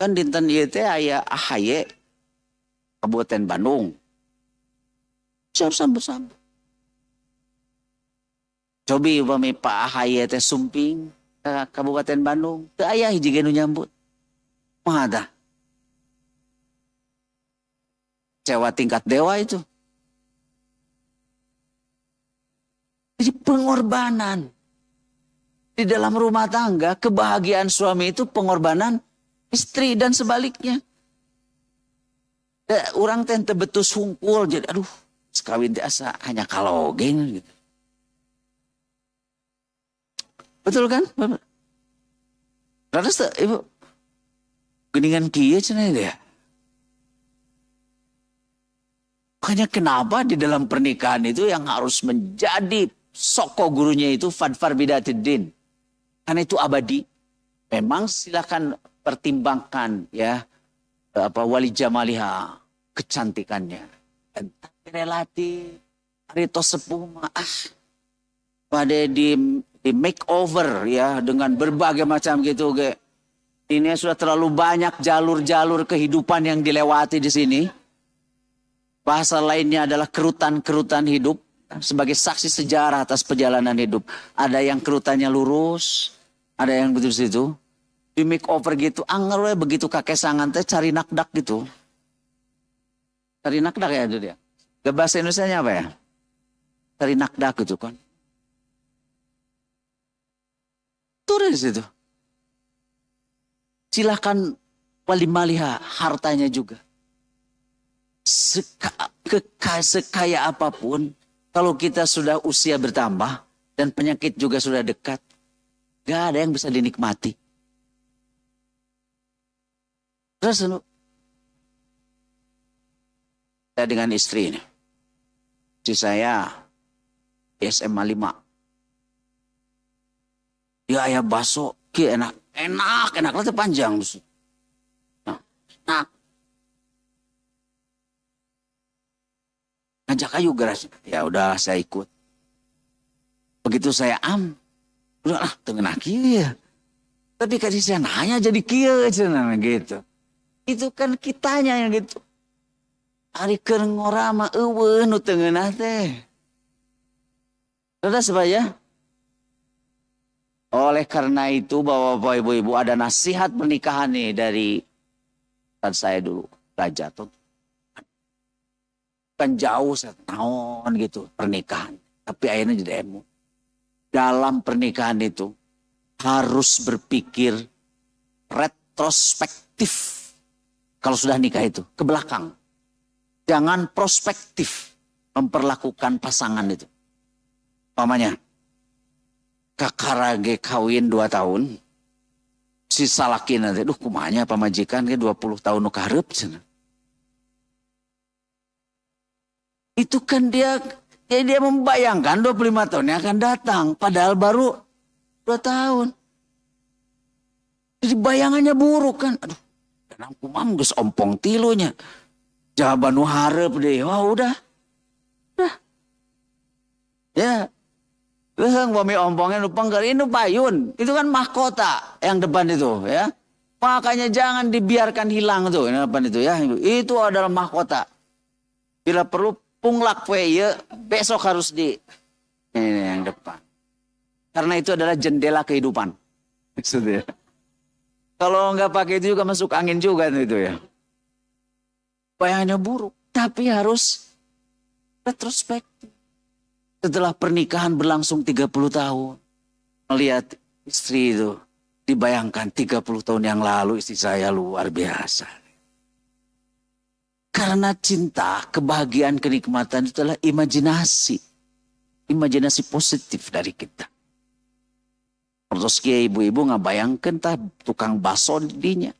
Kan dinten ieu teh aya AHY Kabupaten Bandung. Siap sambu-sambu. Cobi upami Pak AHY teh sumping ke Kabupaten Bandung, teu aya hiji ge nu nyambut. Mada. Cewa tingkat dewa itu. Jadi pengorbanan. Di dalam rumah tangga, kebahagiaan suami itu pengorbanan istri dan sebaliknya. Orang teh betus hungkul, jadi aduh, sekawin teh asa hanya kalogen gitu. Betul kan? Terus Ibu, geningan kieu cenah dia. Makanya kenapa di dalam pernikahan itu yang harus menjadi soko gurunya itu fadfar bidatiddin. Karena itu abadi. Memang silakan pertimbangkan ya wali jamaliha, kecantikannya. Tapi relatif hari to sepuh pada di di makeover ya dengan berbagai macam gitu. Ini sudah terlalu banyak jalur-jalur kehidupan yang dilewati di sini. Bahasa lainnya adalah kerutan-kerutan hidup sebagai saksi sejarah atas perjalanan hidup. Ada yang kerutannya lurus, ada yang begitu situ. Di makeover gitu, anggar begitu kakek sangan teh cari nakdak gitu. Cari nakdak ya itu dia. Ke bahasa Indonesianya apa ya? Cari nakdak gitu kan. Turun di situ. Silakan wali maliha hartanya juga. Sekaya apapun, kalau kita sudah usia bertambah dan penyakit juga sudah dekat, gak ada yang bisa dinikmati. Terus saya dengan istri ini. Istri saya SMA 5. Ya ayah baso, enak lah panjang. Nah, ngajak ayo geras. Ya udah saya ikut. Begitu saya udahlah tengah kia. Tapi kasih saya nanya jadi kia gitu. Itu kan kitanya yang gitu. Ari keur ngorama eueuh nu teu ngeunah teh. Sudah sebaya. Oleh karena itu Bapak Ibu ada nasihat pernikahan nih dari saya dulu belajar tuh. Kan jauh setahun gitu pernikahan. Tapi akhirnya jadi ilmu. Dalam pernikahan itu harus berpikir retrospektif. Kalau sudah nikah itu, ke belakang. Jangan prospektif memperlakukan pasangan itu. Pamannya, kakarage kawin 2 tahun, si salaki nanti, kumanya pamajikan 20 tahun nu karep. Itu kan dia membayangkan 25 tahun yang akan datang. Padahal baru 2 tahun. Jadi bayangannya buruk kan. Aduh. Dan aku geus ompong tilunya. Jawaban nu hareup deh. Wah udah. Ya. Leung bami ompongnya nu pengker ini payun. Itu kan mahkota yang depan itu ya. Makanya jangan dibiarkan hilang tuh yang depan itu ya. Itu adalah mahkota. Bila perlu punglak ya, besok harus di ini yang depan. Karena itu adalah jendela kehidupan. Maksudnya. Kalau nggak pakai itu juga masuk angin juga itu ya. Bayangannya buruk. Tapi harus retrospektif. Setelah pernikahan berlangsung 30 tahun. Melihat istri itu. Dibayangkan 30 tahun yang lalu istri saya luar biasa. Karena cinta, kebahagiaan, kenikmatan itu adalah imajinasi. Imajinasi positif dari kita. Terus ibu-ibu ngabayangkan tah tukang baso dinya.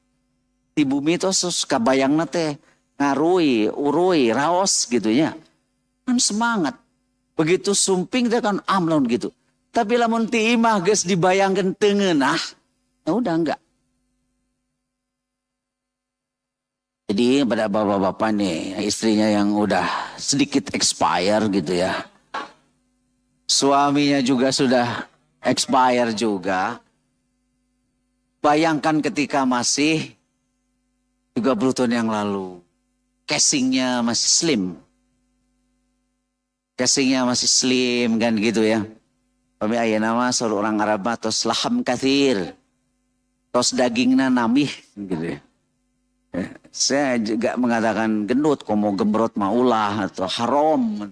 Di bumi itu suka bayang teh ngarui, urui, raos gitu ya. Kan semangat. Begitu sumping teh kan amlon gitu. Tapi lamun ti imah geus dibayangkeun teu ngeunah, ya udah enggak. Jadi pada bapak-bapak nih, istrinya yang udah sedikit expire gitu ya. Suaminya juga sudah expire juga. Bayangkan ketika masih 30 tahun yang lalu. Casingnya masih slim. Casingnya masih slim kan gitu ya. Tapi ayah nama seorang orang Arab tos laham kathir. Tos dagingnya namih gitu ya. Saya juga mengatakan gendut, komo gembrot maulah atau haram.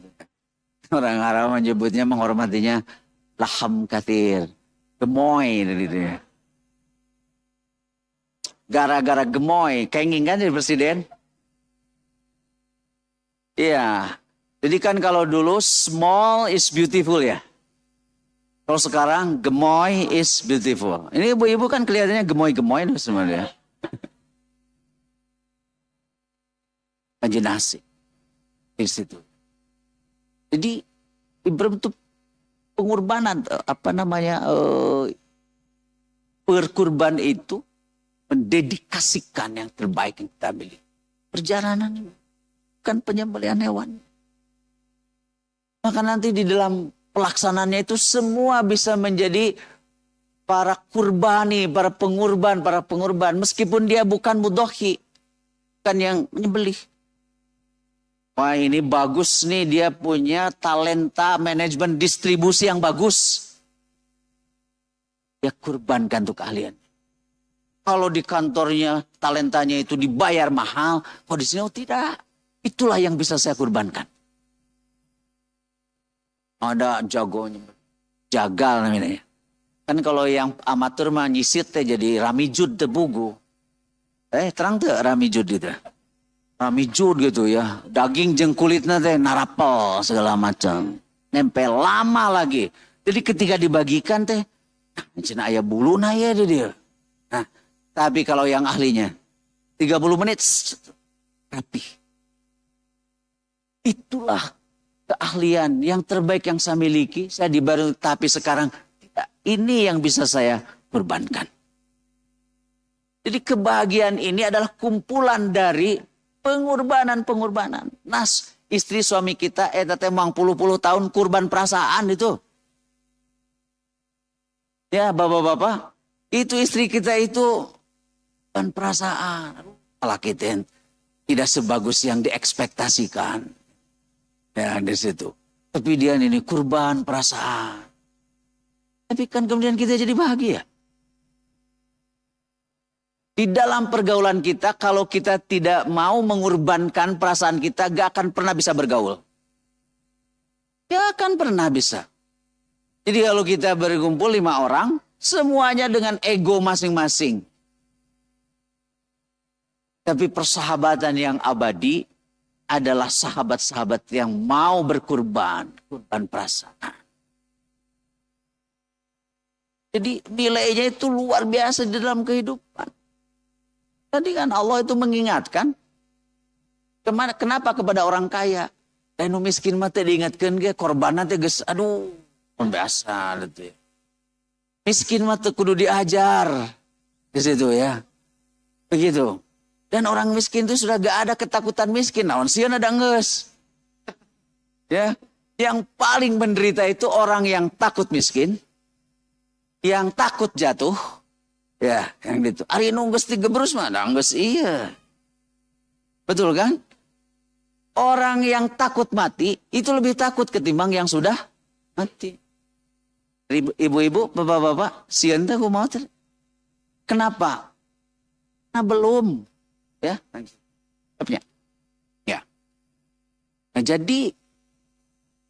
Orang Arab menyebutnya menghormatinya laham kathir. Gemoy gitu ya. Gara-gara gemoy, kenging kan jadi presiden? Iya. Jadi kan kalau dulu small is beautiful ya. Kalau sekarang gemoy is beautiful. Ini ibu-ibu kan kelihatannya gemoy-gemoy sebenarnya. Imajinasi di situ. Jadi bentuk pengorbanan berkurban itu mendedikasikan yang terbaik yang kita miliki. Perjalanan bukan penyembelihan hewan. Maka nanti di dalam pelaksananya itu semua bisa menjadi para kurbani, para pengurban. Meskipun dia bukan mudhohi, bukan yang menyembelih. Wah ini bagus nih, dia punya talenta manajemen distribusi yang bagus. Dia kurbankan untuk keahlian. Kalau di kantornya talentanya itu dibayar mahal, kalau di sini tidak. Itulah yang bisa saya kurbankan. Ada jagonya, jagal namanya. Kan kalau yang amatur mah nyisit teh jadi ramijud teh bugu. Terang tuh ramijud gitu. Ramijud gitu ya. Daging jeung kulitnya teh narapel segala macam. Nempel lama lagi. Jadi ketika dibagikan teh, cenah aya buluna ya dia. Nah, tapi kalau yang ahlinya 30 menit rapi. Itulah keahlian yang terbaik yang saya miliki. Saya dibaru tapi sekarang tidak. Ini yang bisa saya kurbankan. Jadi kebahagiaan ini adalah kumpulan dari pengorbanan. Nas, istri suami kita teteh mang puluh tahun kurban perasaan itu. Ya bapak-bapak, itu istri kita itu kurban perasaan. Malah kita tidak sebagus yang diekspektasikan. Ya di situ. Tapi dia ini kurban perasaan. Tapi kan kemudian kita jadi bahagia. Di dalam pergaulan kita, kalau kita tidak mau mengorbankan perasaan kita, gak akan pernah bisa bergaul. Gak akan pernah bisa. Jadi kalau kita berkumpul 5 orang, semuanya dengan ego masing-masing. Tapi persahabatan yang abadi adalah sahabat-sahabat yang mau kurban perasaan. Jadi nilainya itu luar biasa di dalam kehidupan. Tadi kan Allah itu mengingatkan, kenapa kepada orang kaya? Dan miskin mah teh diingatkan ge korbanna teh geus aduh biasa gitu ya. Miskin mah teh kudu diajar di situ ya. Begitu. Dan orang miskin itu sudah gak ada ketakutan miskin. Naon sieun ada geus. Ya, yang paling menderita itu orang yang takut miskin, yang takut jatuh. Ya, yang itu. Ari nu geus digebrus mah geus iya. Betul kan? Orang yang takut mati itu lebih takut ketimbang yang sudah mati. Ibu-ibu, bapak-bapak, sieun teh kumaha teh? Kenapa? Karena belum. Ya, ya. Nah, jadi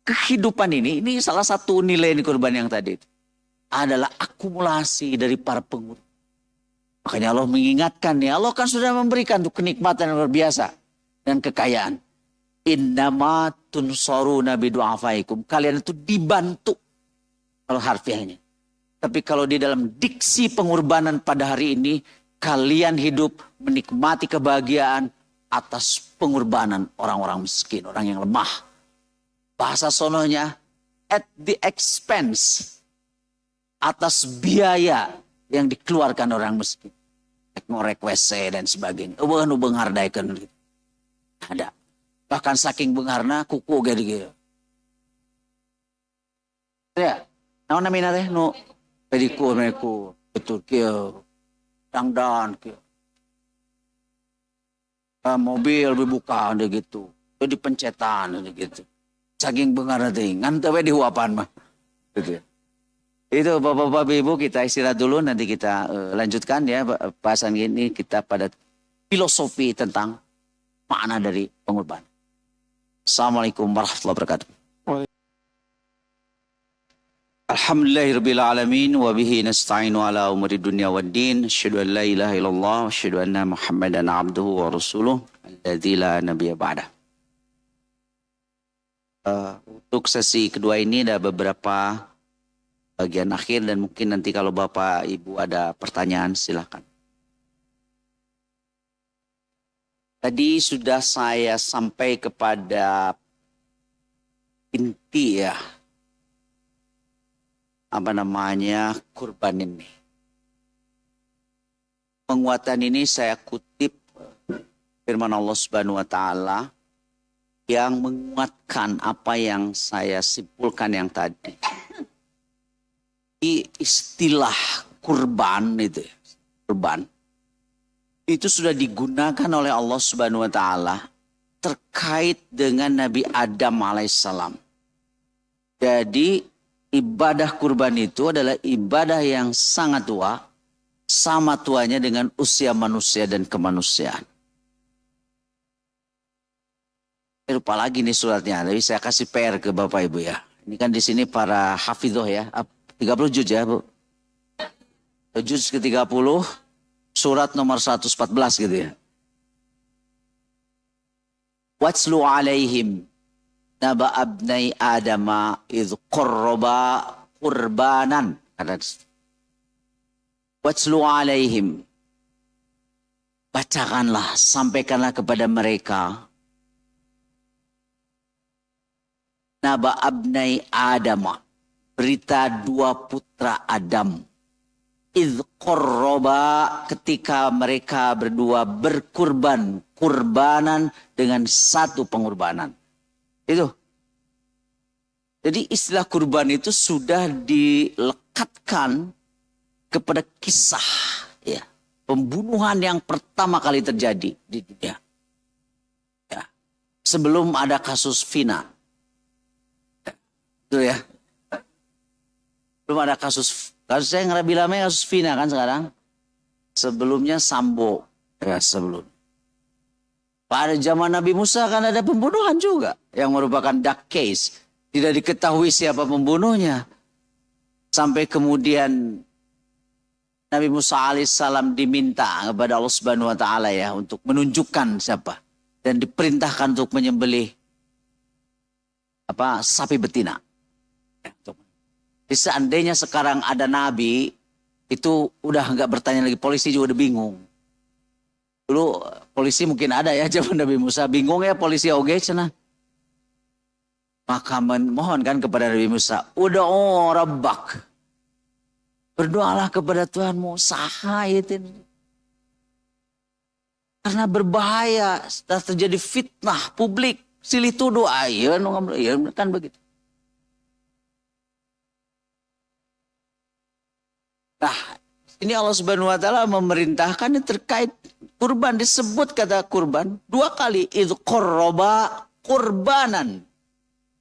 kehidupan ini salah satu nilai kurban yang tadi itu adalah akumulasi dari para pengurus. Makanya Allah mengingatkan ya, Allah kan sudah memberikan tuh kenikmatan yang luar biasa dan kekayaan. Innama tunsaruna bidu'afaikum. Kalian itu dibantu kalau harfiahnya. Tapi kalau di dalam diksi pengorbanan pada hari ini, kalian hidup menikmati kebahagiaan atas pengorbanan orang-orang miskin, orang yang lemah. Bahasa sononya, at the expense, atas biaya yang dikeluarkan orang miskin. Ngorek WC dan sebagainya. Ubeng hardaikan gitu. Ada. Bahkan saking bengarna kuku gitu. Ya, naon namina teh nu pedikur betul kieu. Dangdan kieu. Mobil dibuka ada gitu. Jadi pencetan ada gitu. Saking bengarna teh ngan teu we dihuapan mah. Gitu ya. Itu Bapak-bapak Ibu, kita istirahat dulu, nanti kita lanjutkan ya bahasan ini kita pada filosofi tentang makna dari pengorbanan. Assalamualaikum warahmatullahi wabarakatuh. Alhamdulillahirabbil alamin wa bihi nasta'inu ala umuri dunya waddin. Asyhadu an la ilaha illallah wa asyhadu anna Muhammadan abduhu wa rasuluh alladzi la nabiyya ba'dah. Untuk sesi kedua ini ada beberapa bagian akhir dan mungkin nanti kalau Bapak Ibu ada pertanyaan silakan. Tadi sudah saya sampai kepada inti ya, kurban ini. Penguatan ini saya kutip firman Allah Subhanahu wa taala yang menguatkan apa yang saya simpulkan yang tadi. Istilah kurban itu, kurban itu sudah digunakan oleh Allah Subhanahu wa taala terkait dengan Nabi Adam alaihissalam. Jadi ibadah kurban itu adalah ibadah yang sangat tua, sama tuanya dengan usia manusia dan kemanusiaan. Lupa lagi nih suratnya, tapi saya kasih PR ke Bapak Ibu ya. Ini kan di sini para hafidhoh ya, 30 juz ya Bu. Juz ke-30, surat nomor 114 gitu ya. Watslu alaihim naba abnai adama idh qarraba qurbanan. Watslu alaihim. Bacakanlah, sampaikanlah kepada mereka. Naba abnai adama. Berita dua putra Adam. Idh qarraba, ketika mereka berdua berkurban. Kurbanan dengan satu pengorbanan. Itu. Jadi istilah kurban itu sudah dilekatkan kepada kisah. Ya, pembunuhan yang pertama kali terjadi di dunia. Ya, sebelum ada kasus Vina. Itu ya. Belum ada kasus saya nggak bilangnya kasus Vina kan sekarang. Sebelumnya Sambo. Ya sebelum. Pada zaman Nabi Musa kan ada pembunuhan juga. Yang merupakan dark case. Tidak diketahui siapa pembunuhnya. Sampai kemudian Nabi Musa alaihissalam diminta kepada Allah Subhanahu wa taala ya. Untuk menunjukkan siapa. Dan diperintahkan untuk menyembelih sapi betina. Jadi seandainya sekarang ada nabi, itu udah nggak bertanya lagi, polisi juga udah bingung. Dulu polisi mungkin ada ya zaman Nabi Musa, bingung ya polisi oge cenah. Maka mohon kan kepada Nabi Musa, ud'u rabbak. Berdoalah kepada Tuhanmu, saha itu. Karena berbahaya, sudah terjadi fitnah publik, silih tuduh ayeun kan begitu. Nah, ini Allah Subhanahu wa taala memerintahkan terkait kurban, disebut kata kurban 2 kali, idh qarraba qurbanan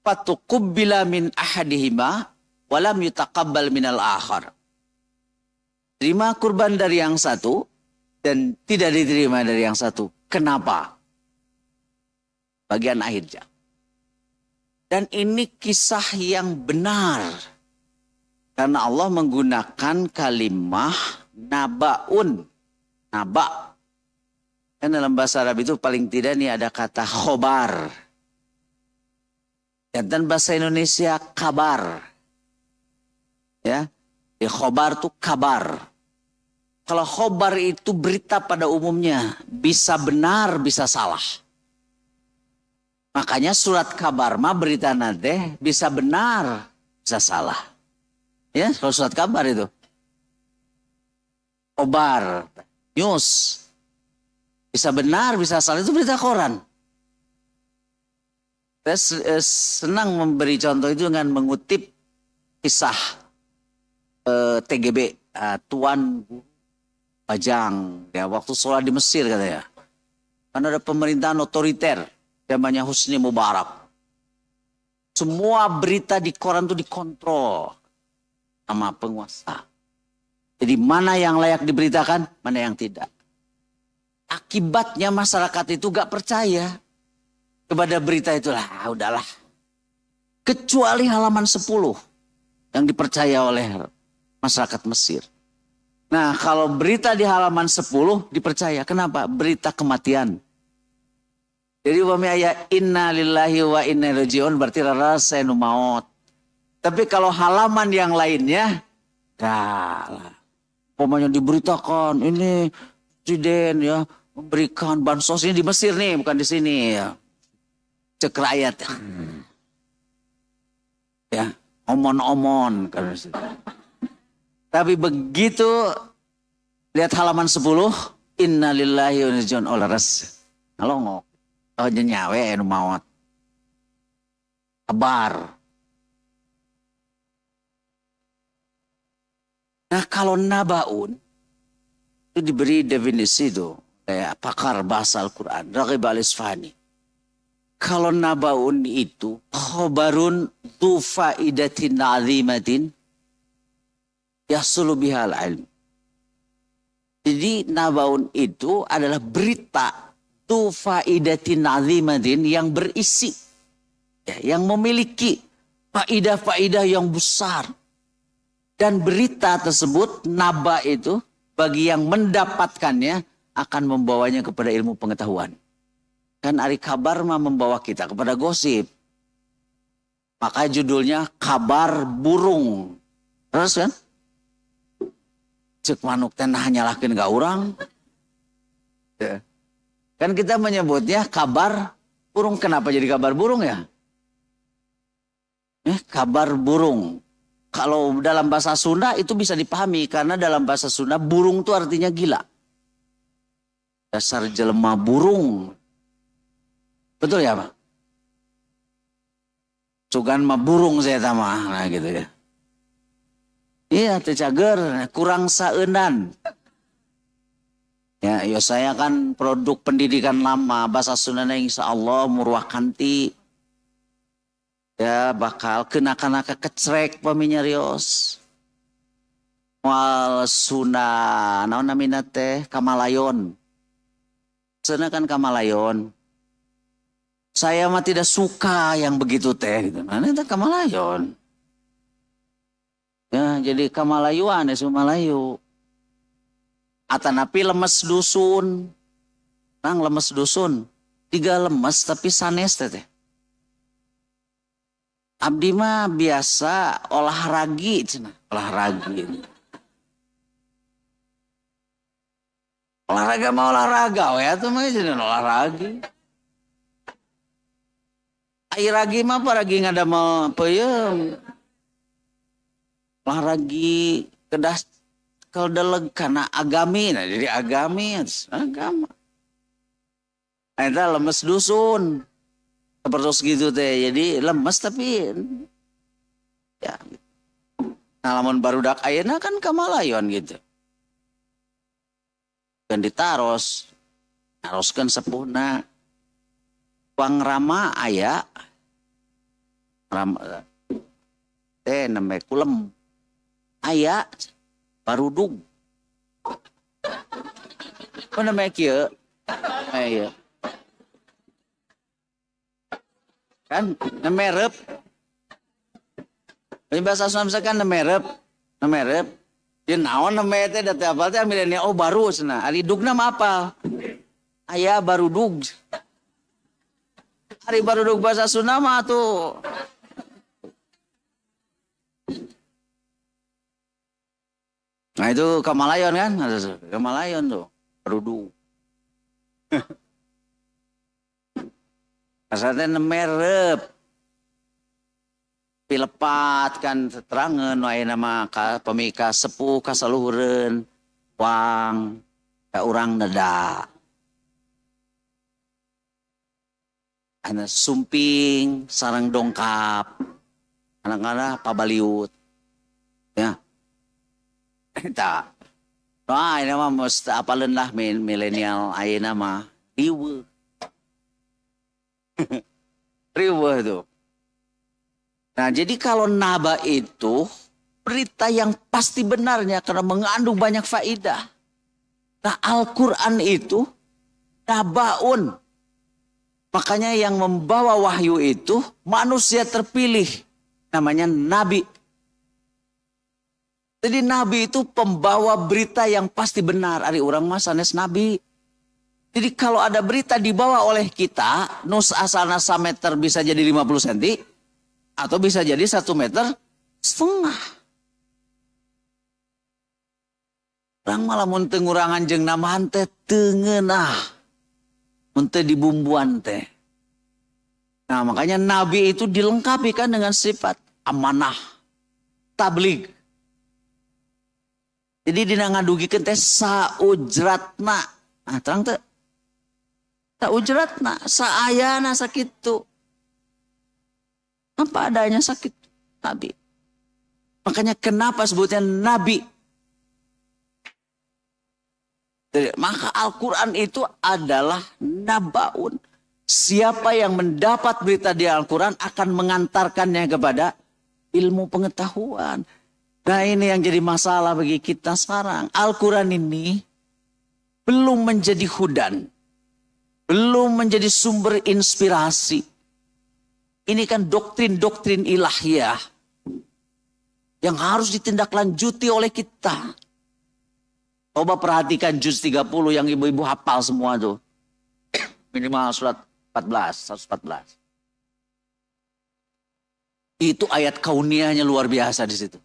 fatuqbila min ahadihima wa lam yutaqabbal minal akhar. Terima kurban dari yang satu dan tidak diterima dari yang satu. Kenapa? Bagian akhirnya. Dan ini kisah yang benar. Karena Allah menggunakan kalimah nabaun. Naba. Kan dalam bahasa Arab itu paling tidak nih ada kata khobar. Dan bahasa Indonesia kabar. Ya. Di khobar itu kabar. Kalau khobar itu berita pada umumnya. Bisa benar, bisa salah. Makanya surat kabar mah berita nanti bisa benar, bisa salah. Ya, kalau surat kabar itu. Khobar, news. Bisa benar, bisa salah, itu berita koran. Saya senang memberi contoh itu dengan mengutip kisah TGB, Tuan Bajang. Ya, waktu sholat di Mesir katanya. Karena ada pemerintahan otoriter, namanya Husni Mubarak. Semua berita di koran itu dikontrol sama penguasa. Jadi mana yang layak diberitakan, mana yang tidak. Akibatnya masyarakat itu gak percaya kepada berita itulah. Udahlah. Kecuali halaman 10 yang dipercaya oleh masyarakat Mesir. Nah kalau berita di halaman 10 dipercaya. Kenapa? Berita kematian. Jadi umpamanya inna lillahi wa inna ilaihi raji'un berarti rasa maut. Tapi kalau halaman yang lainnya, kalah. Pokoknya diberitakan ini presiden ya memberikan bansos ini di Mesir nih, bukan di sini ya. Cek rakyat. Ya, omon-omon. Tapi begitu lihat halaman 10, inna lillahi wa inna ilaihi raji'un. Kalau ngok, nyawe maut. kabar. Nah kalau nabaun itu diberi definisi itu pakar bahasa Al-Quran, Raghib Al-Isfahani. Kalau nabaun itu khobarun tu faidatin azimatin yahsulu bihal ilm. Jadi nabaun itu adalah berita tu faidatin azimatin yang berisi, yang memiliki faidah-faidah yang besar. Dan berita tersebut, naba itu, bagi yang mendapatkannya, akan membawanya kepada ilmu pengetahuan. Kan ari kabar mah membawa kita kepada gosip. Maka judulnya kabar burung. Terus kan? Cek manuk teh nah nyalahkeun ka urang. Kan kita menyebutnya kabar burung. Kenapa jadi kabar burung ya? Kabar burung. Kalau dalam bahasa Sunda itu bisa dipahami. Karena dalam bahasa Sunda burung itu artinya gila. Dasar jelema burung. Betul ya Pak? Sugan mah burung saya tamah. Nah gitu ya. Iya teh cager. Kurang saeunan. Ya saya kan produk pendidikan lama. Bahasa Sunda insya Allah murwah kanti. Ya bakal kena-kena kecrek paminyarios. Wal Sunda naon namina teh kamalayon. Sana kan kamalayon. Saya mah tidak suka yang begitu teh gitu. Nah itu kamalayon. Ya jadi kamalayuan ya Malayu. Atanapi lemes dusun. Nang lemes dusun. 3 lemes tapi sanes teh. Abdi mah biasa olahragi cenah, olahragi. Olahraga mah olahraga we atuh mah cenah olahragi. Ai ragi mah paragi ngadamel peuyeum. Olahragi kedah kaldeleg kana agami, nah jadi agama. Eta lemes dusun. Seperti gitu teh, jadi lemes tapi ya. Nah, lamun barudak ayeuna kan kamalayon gitu. Dan ditaros, naroskeun sepuhna. Pangrama aya, rama teh nembe kulem. Aya barudug. Apa namanya kieu? Aya. Kan nemerep. Bahasa Sunda misalkan nemerep. Dia naon neme teh da teh apal teh milenial oh baru cenah. Ari dugna mah apal. Aya barudug. Ari barudug bahasa Sunda mah tuh. Nah itu kamalayon kan? Kamalayon tuh. Barudug. Asalnya nemerep. Pilepat kan terangan wae nama pemika sepuh kasaluhureun wang ka urang neda. Ana sumping sareng dongkap. Anak-anak pabaliut. Ya. Eta. Nah, ini mah mesti apaleun lah milenial ayeuna mah. Riweuh. Riweuh tuh. Nah jadi kalau naba itu berita yang pasti benarnya karena mengandung banyak faidah. Nah Al-Quran itu nabaun. Makanya yang membawa wahyu itu manusia terpilih. Namanya Nabi. Jadi Nabi itu pembawa berita yang pasti benar. Ari urang mah sanes Nabi. Jadi kalau ada berita dibawa oleh kita, nus asalna 1 meter bisa jadi 50 cm, atau bisa jadi 1,5 meter. Orang malah mun teu ngurangan jeung namahan teh teu ngeunah. Mun teu dibumbuan teh. Nah makanya Nabi itu dilengkapi kan dengan sifat amanah, tabligh. Jadi dina ngadugikeun teh saujratna. Nah terang teh. Ujratna saayana sakitu. Apa adanya sakit Nabi. Makanya kenapa sebutnya Nabi? Maka Al-Quran itu adalah nabaun. Siapa yang mendapat berita di Al-Quran akan mengantarkannya kepada ilmu pengetahuan. Nah ini yang jadi masalah bagi kita sekarang. Al-Quran ini belum menjadi hudan. Belum menjadi sumber inspirasi. Ini kan doktrin-doktrin ilahiyah. Yang harus ditindaklanjuti oleh kita. Coba perhatikan juz 30 yang ibu-ibu hafal semua tuh. Minimal surat 114. Itu ayat kauniyahnya luar biasa di situ.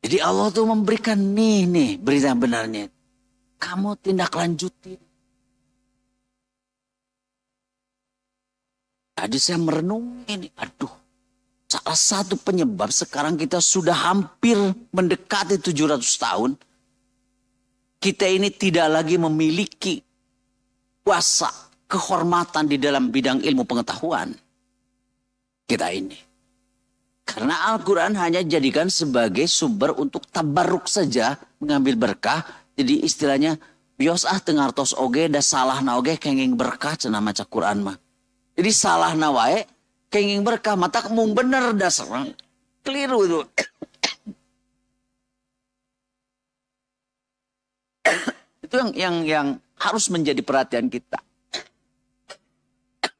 Jadi Allah tuh memberikan nih berita yang benarnya. Kamu tindak lanjuti. Tadi saya merenung ini. Aduh. Salah satu penyebab sekarang kita sudah hampir mendekati 700 tahun. Kita ini tidak lagi memiliki kuasa, kehormatan di dalam bidang ilmu pengetahuan. Kita ini. Karena Al-Quran hanya jadikan sebagai sumber untuk tabarruk saja, mengambil berkah. Jadi istilahnya, bios tengartos oge, da salah na oge, kenging berkah, cenah maca Quran mah. Jadi salah na wae, kenging berkah, mata mung bener dasar. Keliru itu. Itu yang harus menjadi perhatian kita.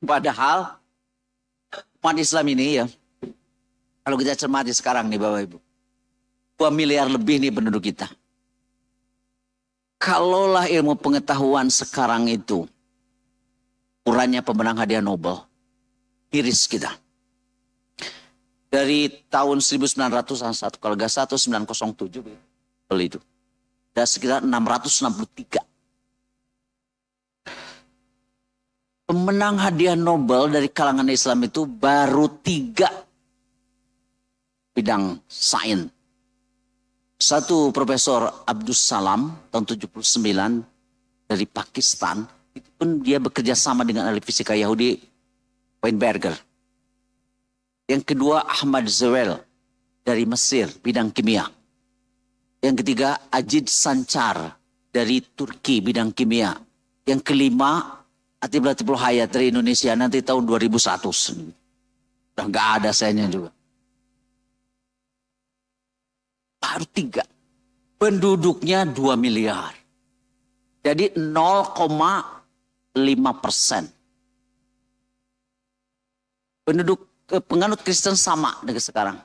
Padahal umat Islam ini ya, kalau kita cermati sekarang nih Bapak Ibu, 2 miliar lebih nih penduduk kita. Kalaulah ilmu pengetahuan sekarang itu ukurannya pemenang hadiah Nobel, miris kita. Dari tahun 1901, kalau nggak 1907 itu. Dan sekitar 663. Pemenang hadiah Nobel dari kalangan Islam itu baru 3 bidang sains. Satu Profesor Abdus Salam tahun 79 dari Pakistan. Itu pun dia bekerja sama dengan ahli fisika Yahudi Weinberger. Yang kedua Ahmad Zewail dari Mesir, bidang kimia. Yang ketiga Ajid Sancar dari Turki, bidang kimia. Yang kelima Atib Latiful Hayat dari Indonesia, nanti tahun 2001. Udah gak ada sayanya juga. Baru 3. Penduduknya 2 miliar. Jadi 0,5%. Penduduk penganut Kristen sama dengan sekarang.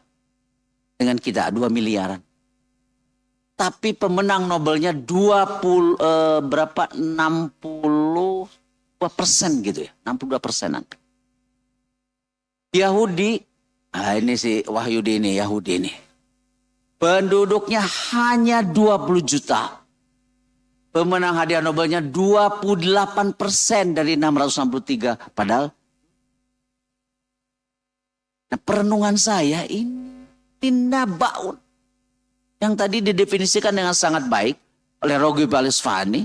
Dengan kita 2 miliaran. Tapi pemenang Nobelnya 62% gitu ya. 62%-an. Yahudi, ini si Wahyudi ini, Yahudi ini. Penduduknya hanya 20 juta. Pemenang hadiah Nobelnya 28% dari 663. Padahal, nah perenungan saya ini nabaun. Yang tadi didefinisikan dengan sangat baik oleh Rogi Balisvani.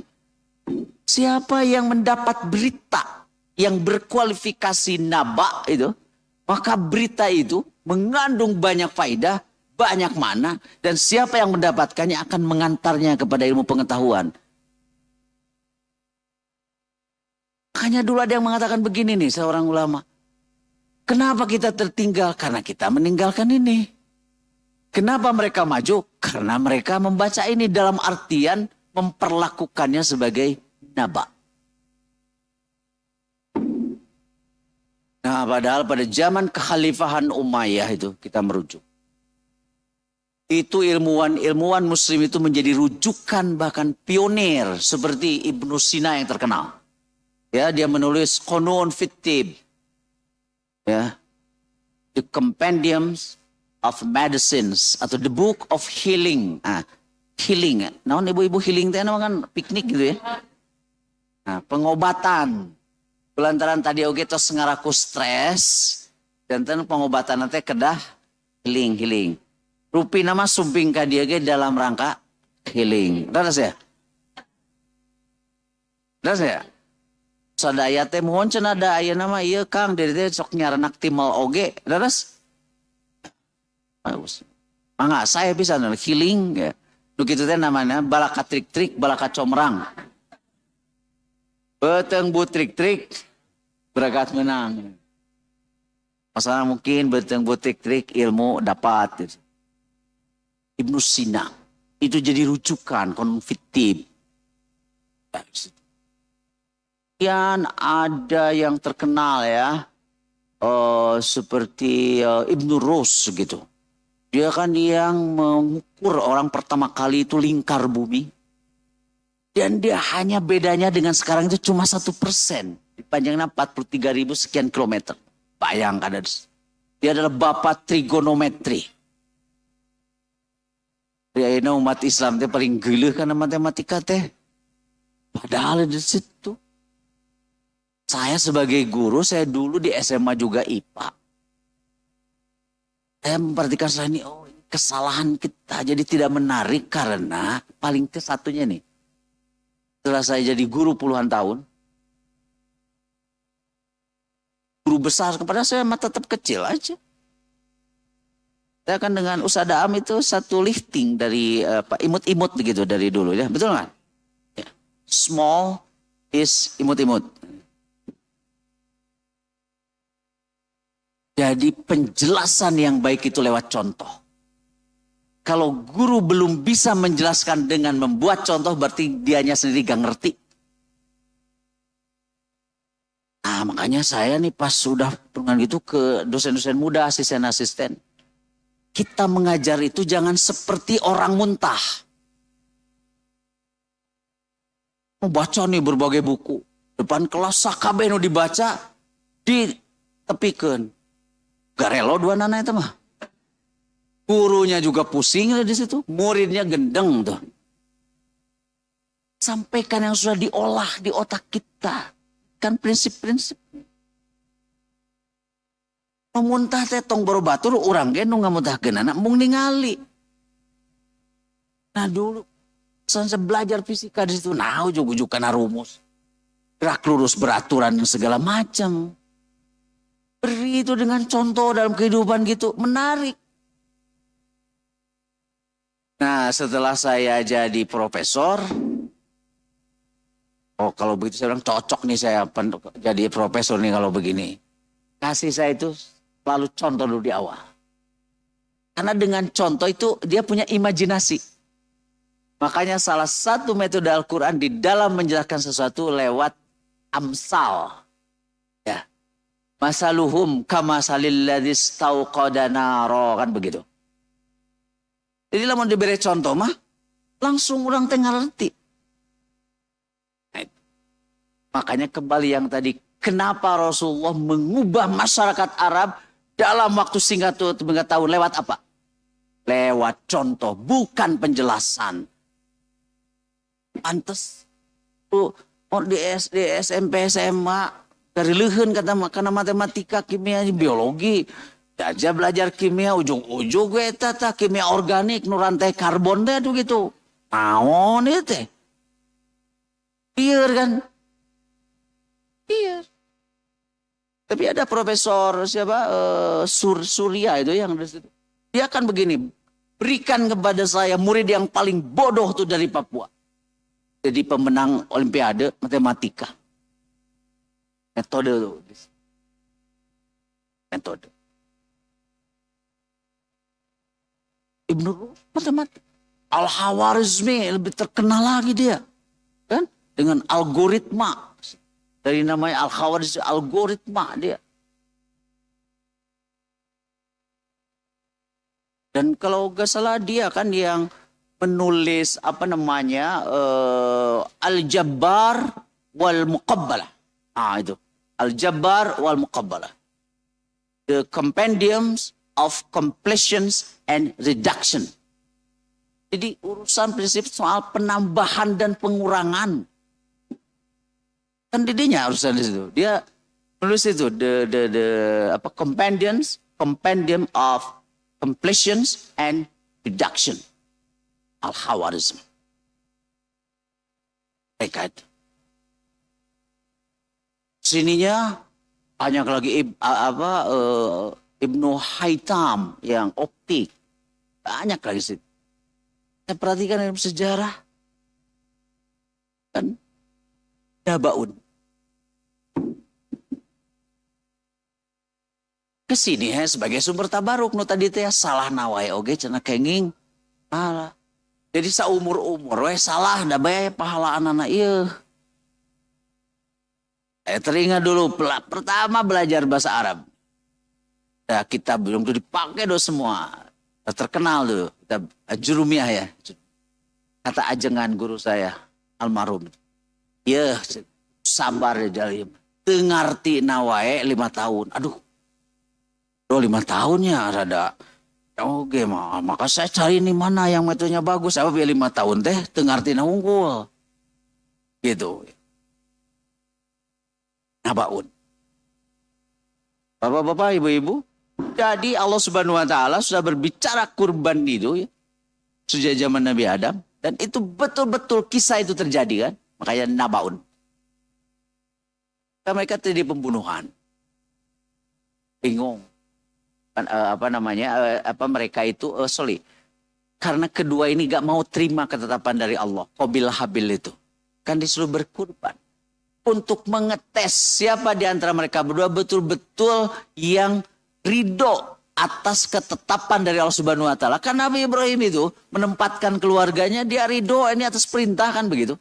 Siapa yang mendapat berita yang berkualifikasi naba itu, maka berita itu mengandung banyak faedah, banyak mana, dan siapa yang mendapatkannya akan mengantarnya kepada ilmu pengetahuan. Makanya dulu ada yang mengatakan begini nih, seorang ulama. Kenapa kita tertinggal? Karena kita meninggalkan ini. Kenapa mereka maju? Karena mereka membaca ini dalam artian memperlakukannya sebagai naba. Nah, padahal pada zaman kekhalifahan Umayyah itu kita merujuk. Itu ilmuwan muslim itu menjadi rujukan bahkan pionir seperti Ibnu Sina yang terkenal. Ya, dia menulis Qunun fit Tibb. Ya. The Compendiums of Medicines atau The Book of Healing. Healing. Nah, ibu-ibu healing itu kan piknik gitu ya. Nah, pengobatan. Lantaran tadi oge tos ngaraku stres dan pengobatan nanti kedah healing. Rupi nama sumping ka dia ge dalam rangka healing. Daras ya? Sadaya teh mohon cenah da aya nama ieu Kang dari teh sok nyaranak timal oge. Leres. Mangga saya bisa healing ya. Nu kitu teh namanya balaka trik-trik, balaka comrang. Beteng bu trik-trik berangkat menang. Masalah mungkin beteng bu trik-trik ilmu dapat. Ibnu Sina itu jadi rujukan konfliktif. Kemudian ada yang terkenal ya, seperti Ibnu Rus gitu. Dia kan yang mengukur orang pertama kali itu lingkar bumi. Dan dia hanya bedanya dengan sekarang itu cuma 1%. Di panjangnya 43.000 sekian kilometer. Bayangkan, dia adalah bapak trigonometri. Ya ini umat Islam teh paling geuleuh karena matematika teh. Padahal di situ. Saya sebagai guru, saya dulu di SMA juga IPA. Saya memperhatikan saya ini, oh ini kesalahan kita. Jadi tidak menarik karena paling ke satunya nih. Setelah saya jadi guru puluhan tahun. Guru besar kepada saya mah tetap kecil aja. Saya kan dengan Ustaz Daam itu satu lifting dari imut-imut begitu dari dulu ya. Betul nggak? Ya. Small is imut-imut. Jadi penjelasan yang baik itu lewat contoh. Kalau guru belum bisa menjelaskan dengan membuat contoh berarti dianya sendiri gak ngerti. Nah makanya saya nih pas sudah dengan itu ke dosen-dosen muda, asisten-asisten. Kita mengajar itu jangan seperti orang muntah. Membaca nih berbagai buku. Depan kelas sakabeh nu dibaca, ditepikeun. Gak relo dua nana itu mah. Gurunya juga pusing di situ. Muridnya gendeng tuh. Sampaikan yang sudah diolah di otak kita. Kan prinsip-prinsip. Muntah teh tong baru batur urang ge nu ngamuntahkeun anak mung ningali. Nah dulu saya belajar fisika di situ nah ujug-ujug kana rumus. Gerak lurus beraturan dan segala macam. Beri itu dengan contoh dalam kehidupan gitu. Menarik. Nah setelah saya jadi profesor. Oh kalau begitu saya bilang cocok nih saya jadi profesor nih kalau begini. Kasih saya itu selalu contoh dulu di awal. Karena dengan contoh itu dia punya imajinasi. Makanya salah satu metode Al-Quran di dalam menjelaskan sesuatu lewat amsal. Ya. Masaluhum kamasalil ladzis tauqada naro kan begitu. Jadi lamun diberi contoh mah langsung orang teh ngarti. Nah, makanya kembali yang tadi kenapa Rasulullah mengubah masyarakat Arab dalam waktu singkat itu 3 tahun lewat apa? Lewat contoh bukan penjelasan. Pantes di SD, SMP, SMA dari leuheun karena matematika, kimia, biologi. Aja belajar kimia ujung-ujung gue tata kimia organik nu rantai karbon deh tuh gitu. Naon ieu teh? Biar kan? Biar. Tapi ada profesor siapa Surya itu yang dia akan begini, berikan kepada saya murid yang paling bodoh tuh dari Papua. Jadi pemenang Olimpiade matematika. Metode tuh. Metode. Ibnu Rus matematika. Al-Khawarizmi lebih terkenal lagi dia. Kan? Dengan algoritma. Dari namanya Al-Khawarizmi, algoritma dia. Dan kalau gak salah dia kan yang menulis apa namanya Al-Jabbar wal Muqabbalah. Ah itu. Al-Jabbar wal Muqabbalah. The Compendiums of Completions and Reduction. Jadi urusan prinsip soal penambahan dan pengurangan. Kan didinya urusan di situ. Dia menulis itu Compendium of Completions and Reduction. Al-Khawarizm. Mereka itu. Sininya banyak lagi Ibnu Haytham yang optik. Banyak lagi sih. Saya perhatikan dalam sejarah. Kan Nabaun. Kesini ya sebagai sumber tabaruk. No tadi teh salah nawai oge cenah kenging. Pahala. Jadi saumur-umur salah da bae pahala anak-anak ieu. Teringat dulu pertama belajar bahasa Arab. Nah, kita belum tuh dipakai do semua. Terkenal tuh. Kita Jurumiah ya. Kata ajengan guru saya almarhum. Ya sabar ya Jalim. Tengarti nawae 5 tahun. Aduh. 5 tahunnya rada. Oke maka saya cari nih mana yang metodenya bagus. Apa 5 tahun teh tengarti na unggul. Gitu. Nabaun. Bapak-bapak, ibu-ibu. Jadi Allah Subhanahu wa taala sudah berbicara kurban itu ya. Sejak zaman Nabi Adam. Dan itu betul-betul kisah itu terjadi kan. Makanya Nabaun. Karena mereka terjadi pembunuhan. Bingung. Mereka itu karena kedua ini gak mau terima ketetapan dari Allah. Qabil Habil itu. Kan disuruh berkurban. Untuk mengetes siapa di antara mereka berdua betul-betul yang ridho atas ketetapan dari Allah Subhanahu wa taala. Karena Nabi Ibrahim itu menempatkan keluarganya, dia ridho ini atas perintah kan begitu.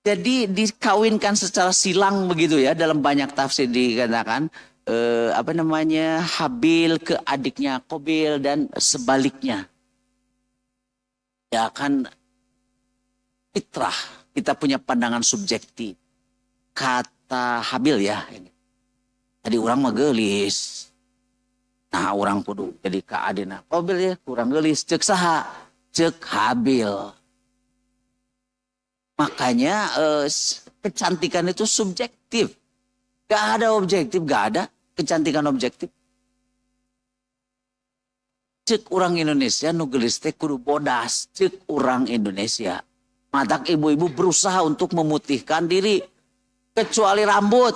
Jadi dikawinkan secara silang begitu ya, dalam banyak tafsir dikatakan Habil ke adiknya Qabil dan sebaliknya. Ya kan fitrah. Kita punya pandangan subjektif. Kata Habil ya. Tadi orang mah gelis. Nah orang kudu jadi ka adina. Qabil ya kurang gelis. Cek saha? Cek Habil. Makanya kecantikan itu subjektif. Gak ada objektif. Gak ada kecantikan objektif. Cek orang Indonesia nu gelis teh kudu bodas. Cek orang Indonesia. Matak ibu-ibu berusaha untuk memutihkan diri. Kecuali rambut.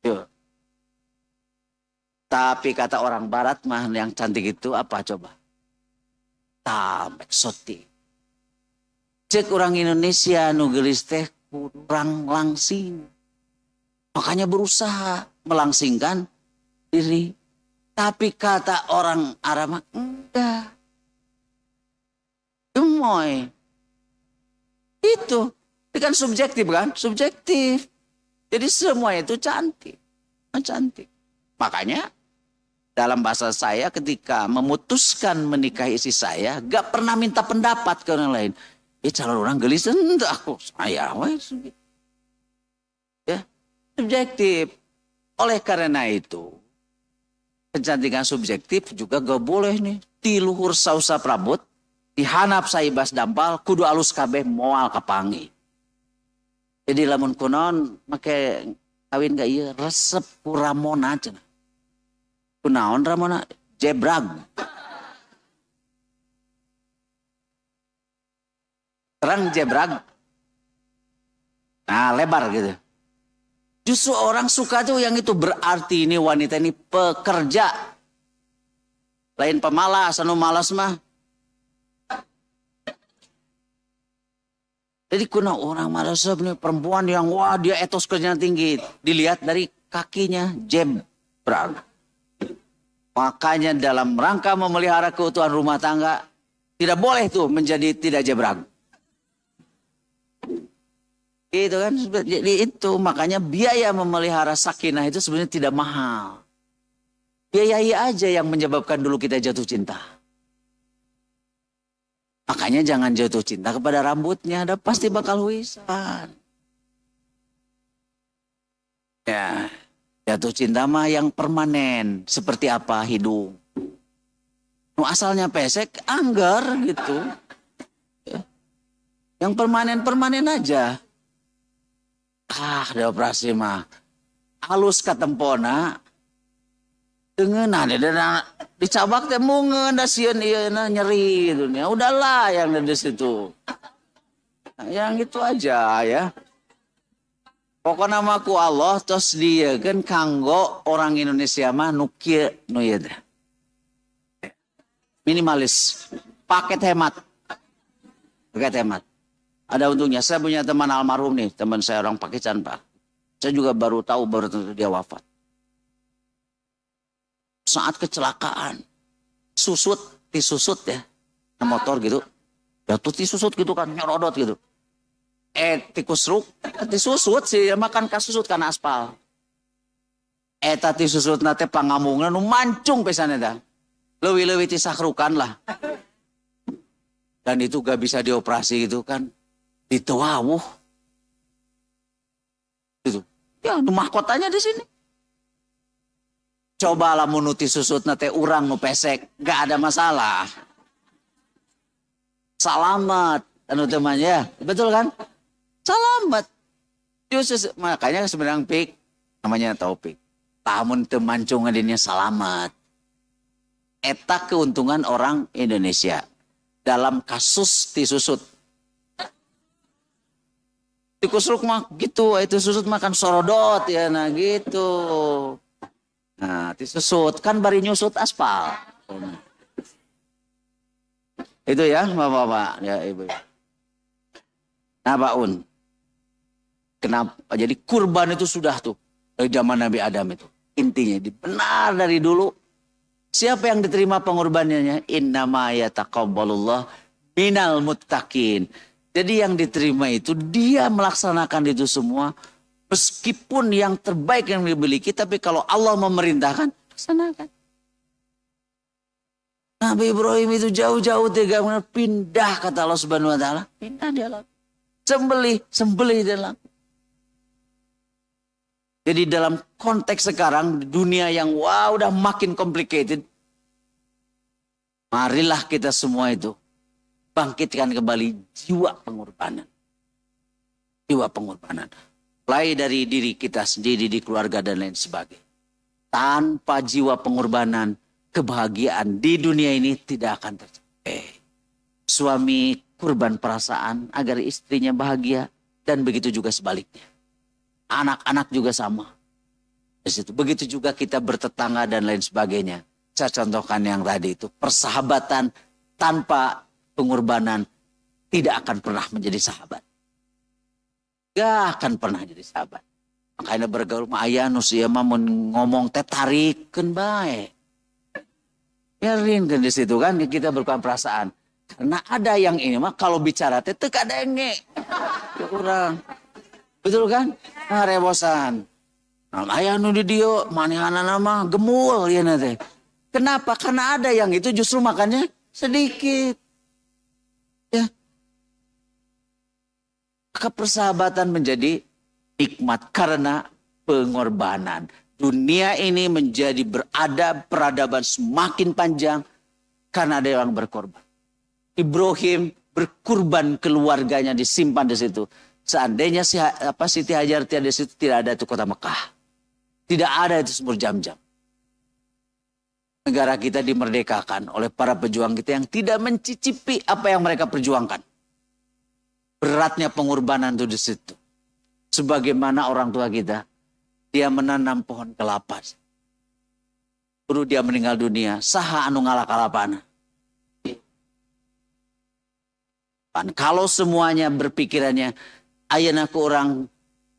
Yo. Tapi kata orang barat mah yang cantik itu apa coba? Eksotik. Cek orang Indonesia nugelis teh kurang langsing. Makanya berusaha melangsingkan diri. Tapi kata orang Arab enggak. Gemoy. Itu kan subjektif kan? Subjektif. Jadi semua itu cantik. Cantik. Makanya dalam bahasa saya ketika memutuskan menikahi istri saya, gak pernah minta pendapat ke orang lain. Calon orang gelis, enggak aku. Saya, ya, subjektif. Oleh karena itu, kecantikan subjektif juga gak boleh nih. Di luhur sausa prabot, dihanap saibas dampal, kudu alus kabeh moal kapangi. Jadi lamun kunon, make kawin gak iya, resep ku Ramona cenah. Kunaon Ramona? Jebrag. Terang jebrag. Nah lebar gitu. Justru orang suka tuh yang itu berarti ini wanita ini pekerja. Lain pemalas, anu malas mah. Jadi kuna orang malas nih perempuan yang wah dia etos kerjanya tinggi. Dilihat dari kakinya jebrag. Makanya dalam rangka memelihara keutuhan rumah tangga tidak boleh tuh menjadi tidak jebrag. Itu kan jadi itu makanya biaya memelihara sakinah itu sebenarnya tidak mahal. Biayai aja yang menyebabkan dulu kita jatuh cinta. Makanya jangan jatuh cinta kepada rambutnya, ada pasti bakal wisan. Ya, jatuh cinta mah yang permanen, seperti apa hidung. Nu asalnya pesek, anggar gitu. Ya. Yang permanen aja. Ada operasi mah. Halus katempona. Dengenan dicabak teh mungeun da sieun ieu nyeri gitu nya. Udahlah yang di situ. Nah, yang itu aja ya. Pokoknya nama ku Allah terus dia kan kanggo orang Indonesia mah nukia nu ieu teh. Minimalis, paket hemat. Paket hemat. Ada untungnya, saya punya teman almarhum nih, teman saya orang Pakistan Pak. Saya juga baru tahu, baru tentu dia wafat. Saat kecelakaan, disusut ya, motor gitu. Jatuh disusut gitu kan, nyorodot gitu. Tikusruk, disusut sih, makan kasusut kan aspal. Eta disusut nate pangamungna nu mancung pesannya dah. Lewi-lewi tisakrukan lah. Dan itu gak bisa dioperasi gitu kan. Ditewawuh. Gitu. Ya, mahkotanya di sini. Cobalah menuti susut nate urang nu pesek, gak ada masalah. Salamat, anu temannya, betul kan? Salamat. Justru makanya sebenarnya pik, namanya Taufik. Lamun teu mancung ngadinya salamat. Eta keuntungan orang Indonesia dalam kasus disusut. Tikusruk mah gitu, itu susut makan sorodot ya, nah gitu. Nah, disusut kan bari nyusut aspal. Itu ya, Bapak-bapak, ya Ibu. Nah, Pak Un. Kenapa? Jadi kurban itu sudah tuh dari zaman Nabi Adam itu. Intinya benar dari dulu. Siapa yang diterima pengorbanannya? Innama yataqabbalullah minal muttaqin. Jadi yang diterima itu dia melaksanakan itu semua. Meskipun yang terbaik yang dimiliki. Tapi kalau Allah memerintahkan, laksanakan. Nabi Ibrahim itu jauh-jauh pindah kata Allah Subhanahu wa taala. Pindah dia lakukan. Sembelih dia lakukan. Jadi dalam konteks sekarang dunia yang udah makin complicated. Marilah kita semua itu bangkitkan kembali jiwa pengorbanan. Jiwa pengorbanan. Mulai dari diri kita sendiri, di keluarga dan lain sebagainya. Tanpa jiwa pengorbanan, kebahagiaan di dunia ini tidak akan tercapai. Suami kurban perasaan agar istrinya bahagia dan begitu juga sebaliknya. Anak-anak juga sama. Begitu juga kita bertetangga dan lain sebagainya. Saya contohkan yang tadi itu. Persahabatan tanpa pengorbanan tidak akan pernah menjadi sahabat. Gak akan pernah jadi sahabat. Makanya bergaul sama ayah nusia mah ngomong teh tarikeun bae. Biarin kan di situ kan kita berkuat perasaan. Karena ada yang ini mah kalau bicara teh teu kadenge. Ya kurang. Betul kan? Nah, rebosan. Nah, ayah nu di dieu manehanana mah gemul ya teh. Kenapa? Karena ada yang itu justru makannya sedikit. Ya. Maka persahabatan menjadi nikmat karena pengorbanan. Dunia ini menjadi peradaban semakin panjang karena ada yang berkorban. Ibrahim berkurban keluarganya disimpan di situ. Seandainya Siti Hajar tiada di situ, tidak ada itu kota Mekah. Tidak ada itu sumur Jam-Jam. Negara kita dimerdekakan oleh para pejuang kita yang tidak mencicipi apa yang mereka perjuangkan. Beratnya pengorbanan itu di situ. Sebagaimana orang tua kita, dia menanam pohon kelapa. Baru dia meninggal dunia, saha anu ngalah kalapana. Kalau semuanya berpikirannya ayeuna ku orang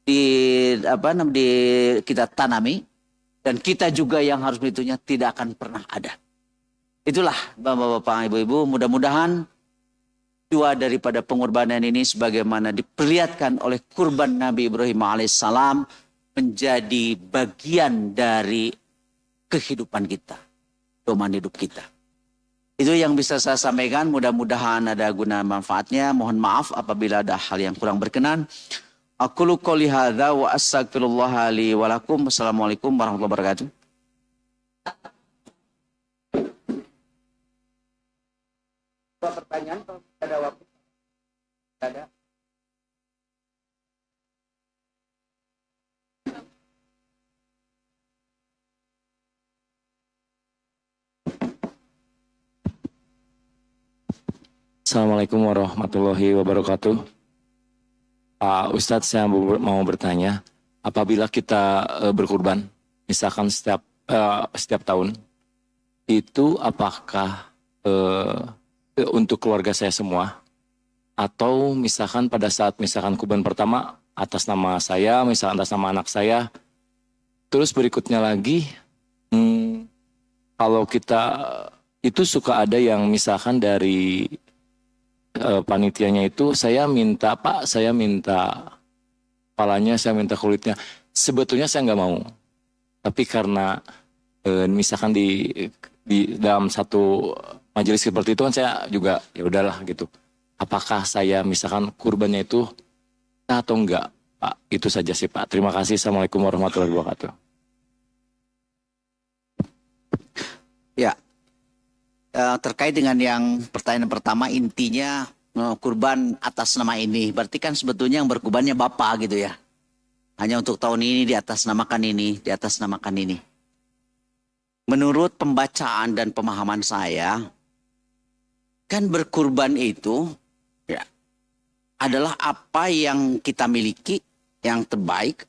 kita tanami dan kita juga yang harus beritunya tidak akan pernah ada. Itulah Bapak-bapak, Ibu-ibu, mudah-mudahan dua daripada pengorbanan ini sebagaimana diperlihatkan oleh kurban Nabi Ibrahim alaihissalam menjadi bagian dari kehidupan kita, domain hidup kita. Itu yang bisa saya sampaikan, mudah-mudahan ada guna manfaatnya. Mohon maaf apabila ada hal yang kurang berkenan. Aqulu qouli hadza wa astaghfirullah li wa lakum. Wassalamualaikum warahmatullahi wabarakatuh. Pertanyaan kalau ada waktu. Ada. Assalamualaikum warahmatullahi wabarakatuh. Ustadz, saya mau bertanya, apabila kita berkurban, misalkan setiap tahun, itu apakah untuk keluarga saya semua, atau misalkan pada saat misalkan kurban pertama atas nama saya, misalkan atas nama anak saya, terus berikutnya lagi, kalau kita itu suka ada yang misalkan dari panitianya itu saya minta Pak, saya minta kepalanya, saya minta kulitnya. Sebetulnya saya nggak mau, tapi karena misalkan di dalam satu majelis seperti itu kan saya juga ya udahlah gitu. Apakah saya misalkan kurbannya itu atau enggak, Pak? Itu saja sih Pak. Terima kasih. Assalamualaikum warahmatullahi wabarakatuh. Ya, terkait dengan yang pertanyaan pertama, intinya kurban atas nama ini. Berarti kan sebetulnya yang berkurbannya Bapak gitu ya. Hanya untuk tahun ini di atas namakan ini, di atas namakan ini. Menurut pembacaan dan pemahaman saya, kan berkurban itu ya, adalah apa yang kita miliki, yang terbaik.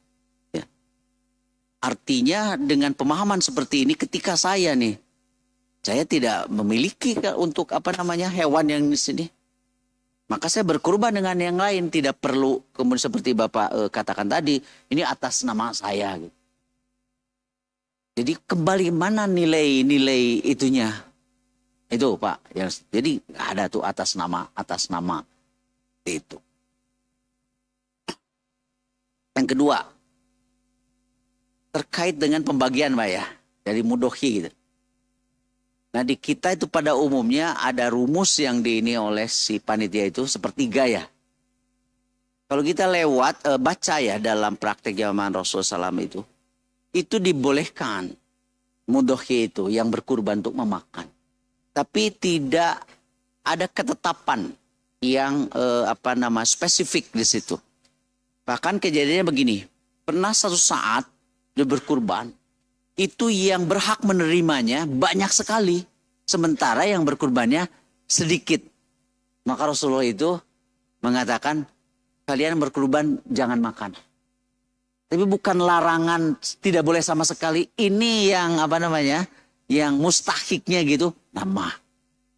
Ya. Artinya dengan pemahaman seperti ini, ketika saya tidak memiliki untuk hewan yang di sini. Maka saya berkurban dengan yang lain, tidak perlu kemudian seperti Bapak katakan tadi, ini atas nama saya. Gitu. Jadi kembali mana nilai-nilai itunya? Itu Pak. Jadi ada tuh atas nama itu. Yang kedua, terkait dengan pembagian Pak ya, dari mudohi gitu. Nah di kita itu pada umumnya ada rumus yang ini oleh si panitia itu sepertiga ya. Kalau kita baca ya dalam praktek zaman Rasulullah SAW itu dibolehkan mudohi itu yang berkurban untuk memakan. Tapi tidak ada ketetapan yang spesifik di situ. Bahkan kejadiannya begini, pernah satu saat dia berkurban, itu yang berhak menerimanya banyak sekali. Sementara yang berkurbannya sedikit. Maka Rasulullah itu mengatakan, kalian berkurban jangan makan. Tapi bukan larangan tidak boleh sama sekali. Ini yang yang mustahiknya gitu, nama.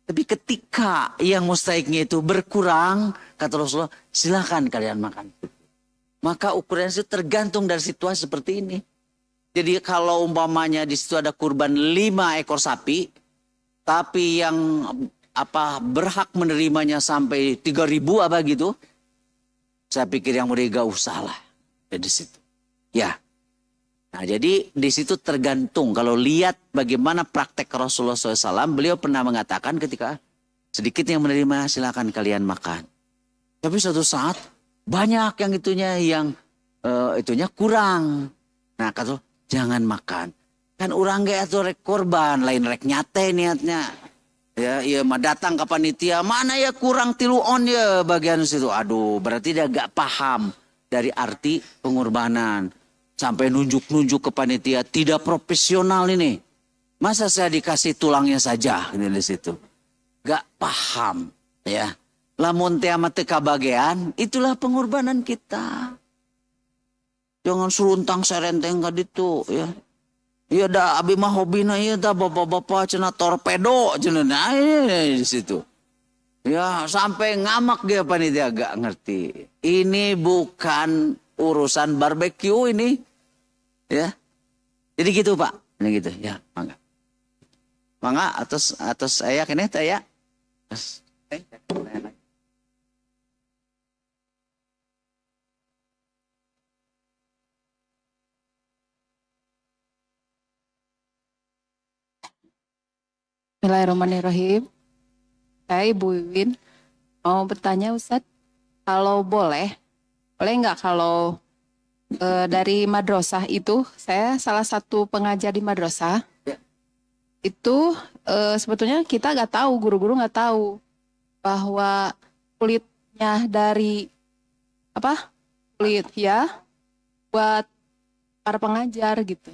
Tapi ketika yang mustahiknya itu berkurang, kata Rasulullah, silakan kalian makan. Maka ukurannya itu tergantung dari situasi seperti ini. Jadi kalau umpamanya di situ ada kurban 5 ekor sapi, tapi yang berhak menerimanya sampai 3.000 gitu, saya pikir yang mereka usah lah di situ. Ya, nah jadi di situ tergantung. Kalau lihat bagaimana praktek Rasulullah SAW, beliau pernah mengatakan ketika sedikit yang menerima silakan kalian makan. Tapi suatu saat banyak yang itunya kurang. Nah kata jangan makan. Kan orang gak atau rek korban, lain rek nyate niatnya. Ya mah datang ke panitia, mana ya kurang tiluon ya bagian situ. Aduh, berarti dia gak paham dari arti pengorbanan. Sampai nunjuk-nunjuk ke panitia, tidak profesional ini. Masa saya dikasih tulangnya saja di situ. Gak paham ya. Lamun teh amat teka bagian, itulah pengorbanan kita. Jangan suruntang serenteng ka ditu ya. Iya dah abi mah hobina ieu dah bapak-bapak cenah torpedo cenah di situ. Ya sampai ngamak dia panitia gak ngerti. Ini bukan urusan barbeque ini. Ya. Jadi gitu Pak. Ini gitu ya, mangga. Mangga atas saya kene teh ya. Bismillahirrahmanirrahim. Saya Ibu Wiwin mau bertanya Ustadz, kalau boleh nggak kalau dari madrasah itu, saya salah satu pengajar di madrasah, itu sebetulnya kita nggak tahu, guru-guru nggak tahu bahwa kulitnya dari kulit ya buat para pengajar gitu,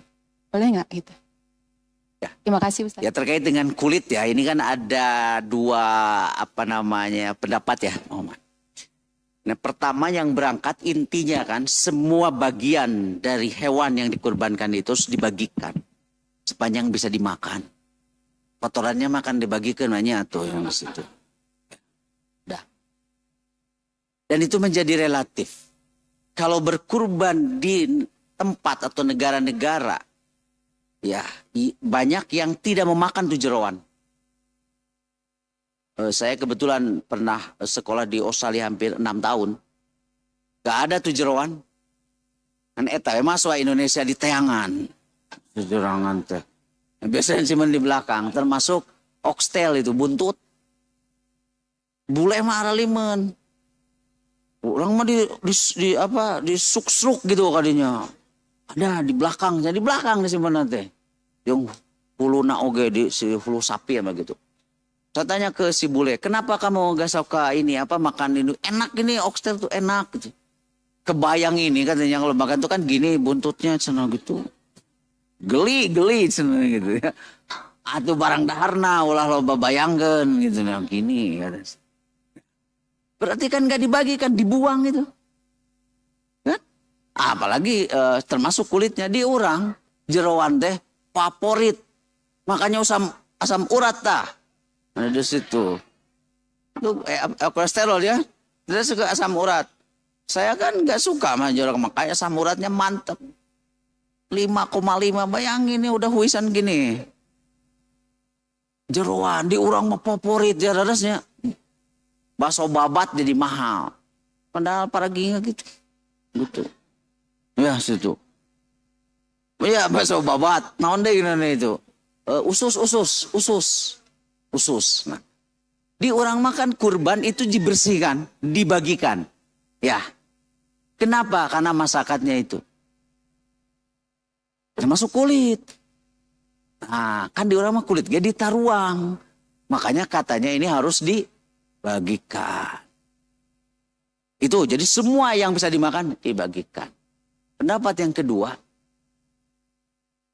boleh nggak gitu? Ya. Terima kasih Ustaz. Ya terkait dengan kulit ya, ini kan ada dua pendapat ya, Muhammad. Nah, pertama yang berangkat intinya kan semua bagian dari hewan yang dikurbankan itu harus dibagikan sepanjang bisa dimakan. Kotorannya makan dibagikan banyak tuh yang situ. Dah. Dan itu menjadi relatif. Kalau berkurban di tempat atau negara-negara, ya banyak yang tidak memakan tuh jeroan. Saya kebetulan pernah sekolah di Australia hampir 6 tahun. Gak ada tuh jeroan. Kan eta masuk Indonesia di teangan. Jeroan teh. Biasanya simpen di belakang. Termasuk oxtail itu, buntut. Bule mah aralimen. Orang mah di suk-suk gitu kadinya. Ada di belakang. Jadi di belakang disimpen teh. Yang puluna oge di hulu sapi apa gitu. Saya tanya ke si bule, kenapa kamu gak suka ini makan ini? Enak ini oxtail tuh enak gitu. Kebayang ini katanya kalau makan tuh kan gini buntutnya cenah gitu. Geli cenah gitu ya. Atuh barang daharna ulah loba bayangkeun gitu nah gini kata. Berarti kan gak dibagikan, dibuang gitu. Kan? Apalagi termasuk kulitnya di orang jeroan teh favorit. Makanya asam urat tah. Ada di situ. Itu kolesterol ya. Dia suka asam urat. Saya kan nggak suka sama jorok, makanya asam uratnya mantep. 5,5 bayangin ini udah huisan gini. Jeroan di urang mah favorit ya dadasnya. Bakso babat jadi mahal. Padahal para ginga gitu. Gitu. Ya situ. Ya bakso babat. Naon deh gini itu. Usus. Nah, di orang makan kurban itu dibersihkan, dibagikan. Ya, kenapa? Karena masakannya itu termasuk kulit. Nah, kan di orang mah kulit gak ditaruang. Makanya katanya ini harus dibagikan. Itu jadi semua yang bisa dimakan dibagikan. Pendapat yang kedua,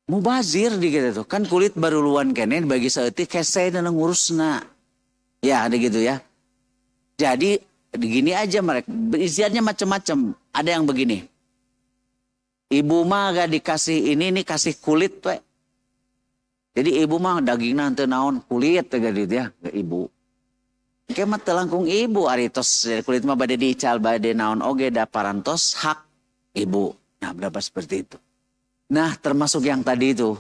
mubazir di gitu kan kulit baru luan kenen bagi seeutik kese dan ngurusna. Ya ada gitu ya. Jadi begini aja mereka isiannya macam-macam. Ada yang begini. Ibu mah gak dikasih ini kasih kulit we. Jadi ibu mah dagingna teu naon kulit teh gitu ya ke ibu. Kemat telangkung ibu aritos kulit mah bade diical bade naon oge da parantos hak ibu. Nah berapa seperti itu. Nah termasuk yang tadi itu.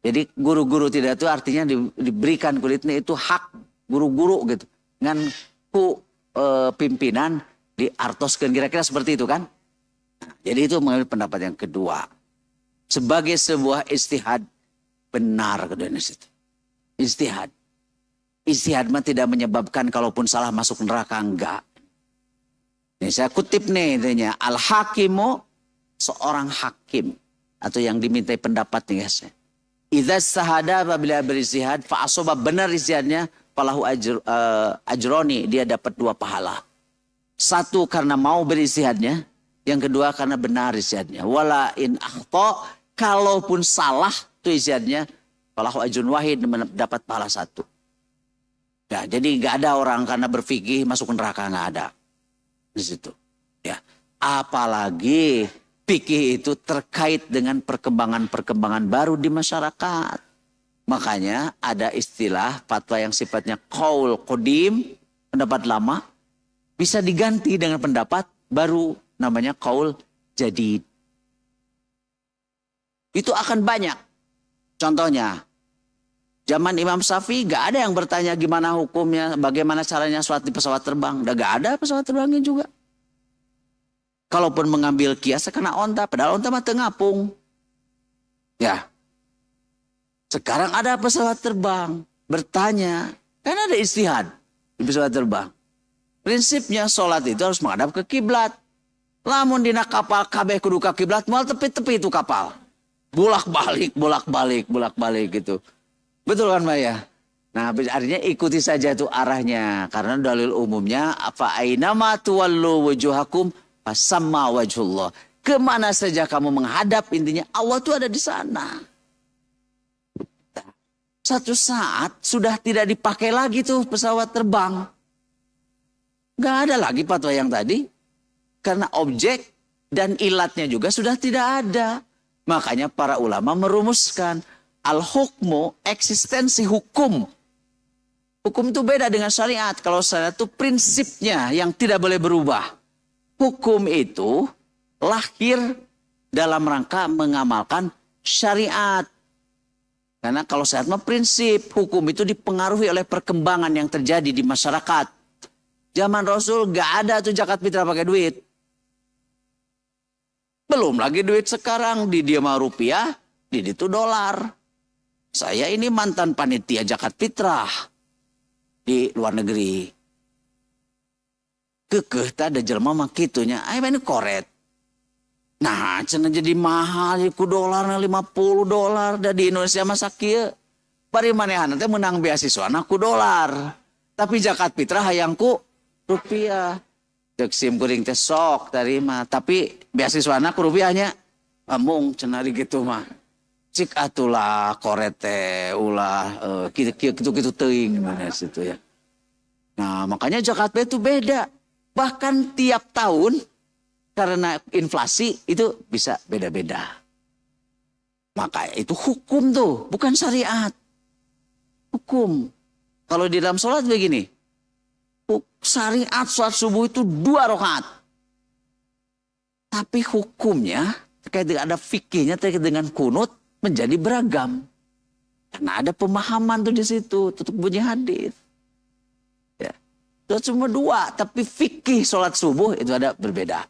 Jadi guru-guru tidak itu artinya diberikan kulitnya itu hak guru-guru gitu. Dengan pimpinan diartoskan kira-kira seperti itu kan. Nah, jadi itu mengambil pendapat yang kedua. Sebagai sebuah istihad benar kedua itu. Istihad. Istihad mah tidak menyebabkan kalaupun salah masuk neraka enggak. Ini saya kutip nih intinya. Al-hakimu seorang hakim. Atau yang dimintai pendapat nih guys. Idza sahada apabila beristihad fa asoba benar istihadnya falahu ajroni dia dapat 2 pahala. 1 karena mau beristihadnya, yang kedua karena benar istihadnya. Wala in akhta kalaupun salah tuh istihadnya falahu ajrun wahid mendapat pahala 1. Ya, jadi enggak ada orang karena berfikih masuk neraka enggak ada. Di situ. Ya. Apalagi fikih itu terkait dengan perkembangan-perkembangan baru di masyarakat. Makanya ada istilah fatwa yang sifatnya qaul qadim, pendapat lama, bisa diganti dengan pendapat baru namanya qaul jadid. Itu akan banyak. Contohnya, zaman Imam Syafi'i gak ada yang bertanya gimana hukumnya, bagaimana caranya sholat di pesawat terbang. Udah gak ada pesawat terbangnya juga. Kalaupun mengambil kias kena onta, padahal onta mah teu ngapung. Ya. Sekarang ada pesawat terbang, bertanya, kan ada istihad di pesawat terbang. Prinsipnya sholat itu harus menghadap ke kiblat. Lamun dina kapal kabeh kudu ka kiblat, moal tepi-tepi itu kapal. Bolak-balik gitu. Betul kan Mbak ya? Nah, artinya ikuti saja tuh arahnya. Karena dalil umumnya, apa ainama tuwallu wujuhakum fasamma wajhullah. Kemana saja kamu menghadap, intinya Allah tuh ada di sana. Satu saat sudah tidak dipakai lagi tuh pesawat terbang. Nggak ada lagi fatwa yang tadi. Karena objek dan ilatnya juga sudah tidak ada. Makanya para ulama merumuskan al-hukmu, eksistensi hukum. Hukum itu beda dengan syariat. Kalau syariat itu prinsipnya yang tidak boleh berubah. Hukum itu lahir dalam rangka mengamalkan syariat. Karena kalau syariat mah prinsip, hukum itu dipengaruhi oleh perkembangan yang terjadi di masyarakat. Zaman Rasul gak ada tuh zakat fitrah pakai duit. Belum lagi duit sekarang, di dia mah rupiah, di itu dolar. Saya ini mantan panitia zakat fitrah di luar negeri. Kekeh ada jelema mah kitunya, ayo ini koret. Nah, cenah jadi mahal ku dolar $50 dan di Indonesia mah sakieu. Bari manehan teh menang beasiswa ku dolar. Tapi zakat fitrah hayang ku rupiah. Cek sim kuring teh sok tarima, tapi beasiswana ku rupiahnya amung cenah gitu mah. Cik atulah koret teh ulah kitu-kitu teuing mana situ ya. Nah, makanya zakat fitrah itu beda. Bahkan tiap tahun karena inflasi itu bisa beda-beda. Maka itu hukum tuh, bukan syariat. Hukum. Kalau di dalam sholat begini. Syariat sholat subuh itu 2 rakaat. Tapi hukumnya terkait dengan ada fikihnya terkait dengan kunut menjadi beragam. Karena ada pemahaman tuh di situ, tutup bunyi hadis. Ya. Sholat cuma 2, tapi fikih sholat subuh itu ada berbeda.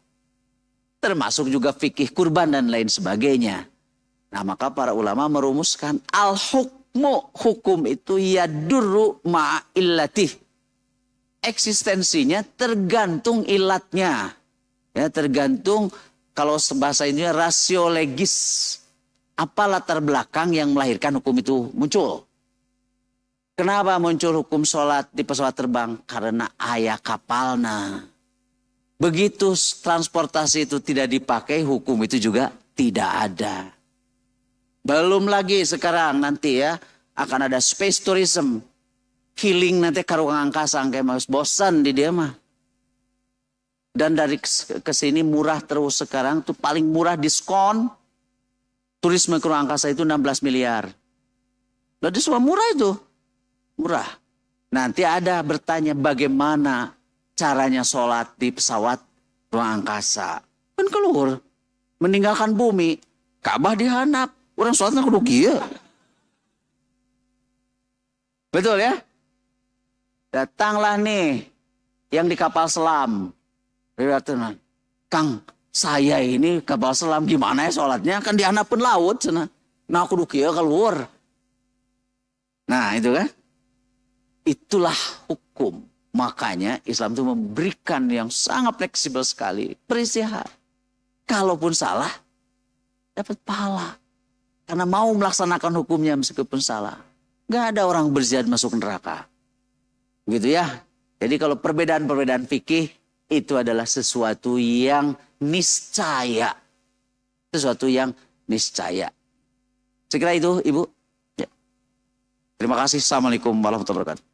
Termasuk juga fikih kurban dan lain sebagainya. Nah, maka para ulama merumuskan al-hukmu, hukum itu yadurru ma'illatih. Eksistensinya tergantung ilatnya. Ya, tergantung kalau bahasa ini rasio legis. Apa latar belakang yang melahirkan hukum itu muncul? Kenapa muncul hukum sholat di pesawat terbang? Karena ayah kapalna. Begitu transportasi itu tidak dipakai, hukum itu juga tidak ada. Belum lagi sekarang nanti ya, akan ada space tourism. Healing nanti ke ruang angkasa, kayak mas bosan di dia mah. Dan dari ke sini murah terus sekarang, tuh paling murah diskon. Turisme ke ruang angkasa itu 16 miliar. Jadi semua murah itu. Murah. Nanti ada bertanya bagaimana caranya sholat di pesawat ruang angkasa. Kan keluar. Meninggalkan bumi. Ka'bah dihanap. Orang sholatnya kudu kieu. Betul ya? Datanglah nih yang di kapal selam. Kang, saya ini kapal selam gimana ya sholatnya? Kan dihanapin laut. Nah kudu kieu keluar. Nah itu kan. Itulah hukum. Makanya Islam itu memberikan yang sangat fleksibel sekali. Beristihad. Kalaupun salah, dapat pahala. Karena mau melaksanakan hukumnya meskipun salah. Gak ada orang berzihad masuk neraka. Begitu ya. Jadi kalau perbedaan-perbedaan fikih itu adalah sesuatu yang niscaya. Sesuatu yang niscaya. Sekira itu Ibu. Ya. Terima kasih. Assalamualaikum warahmatullahi wabarakatuh.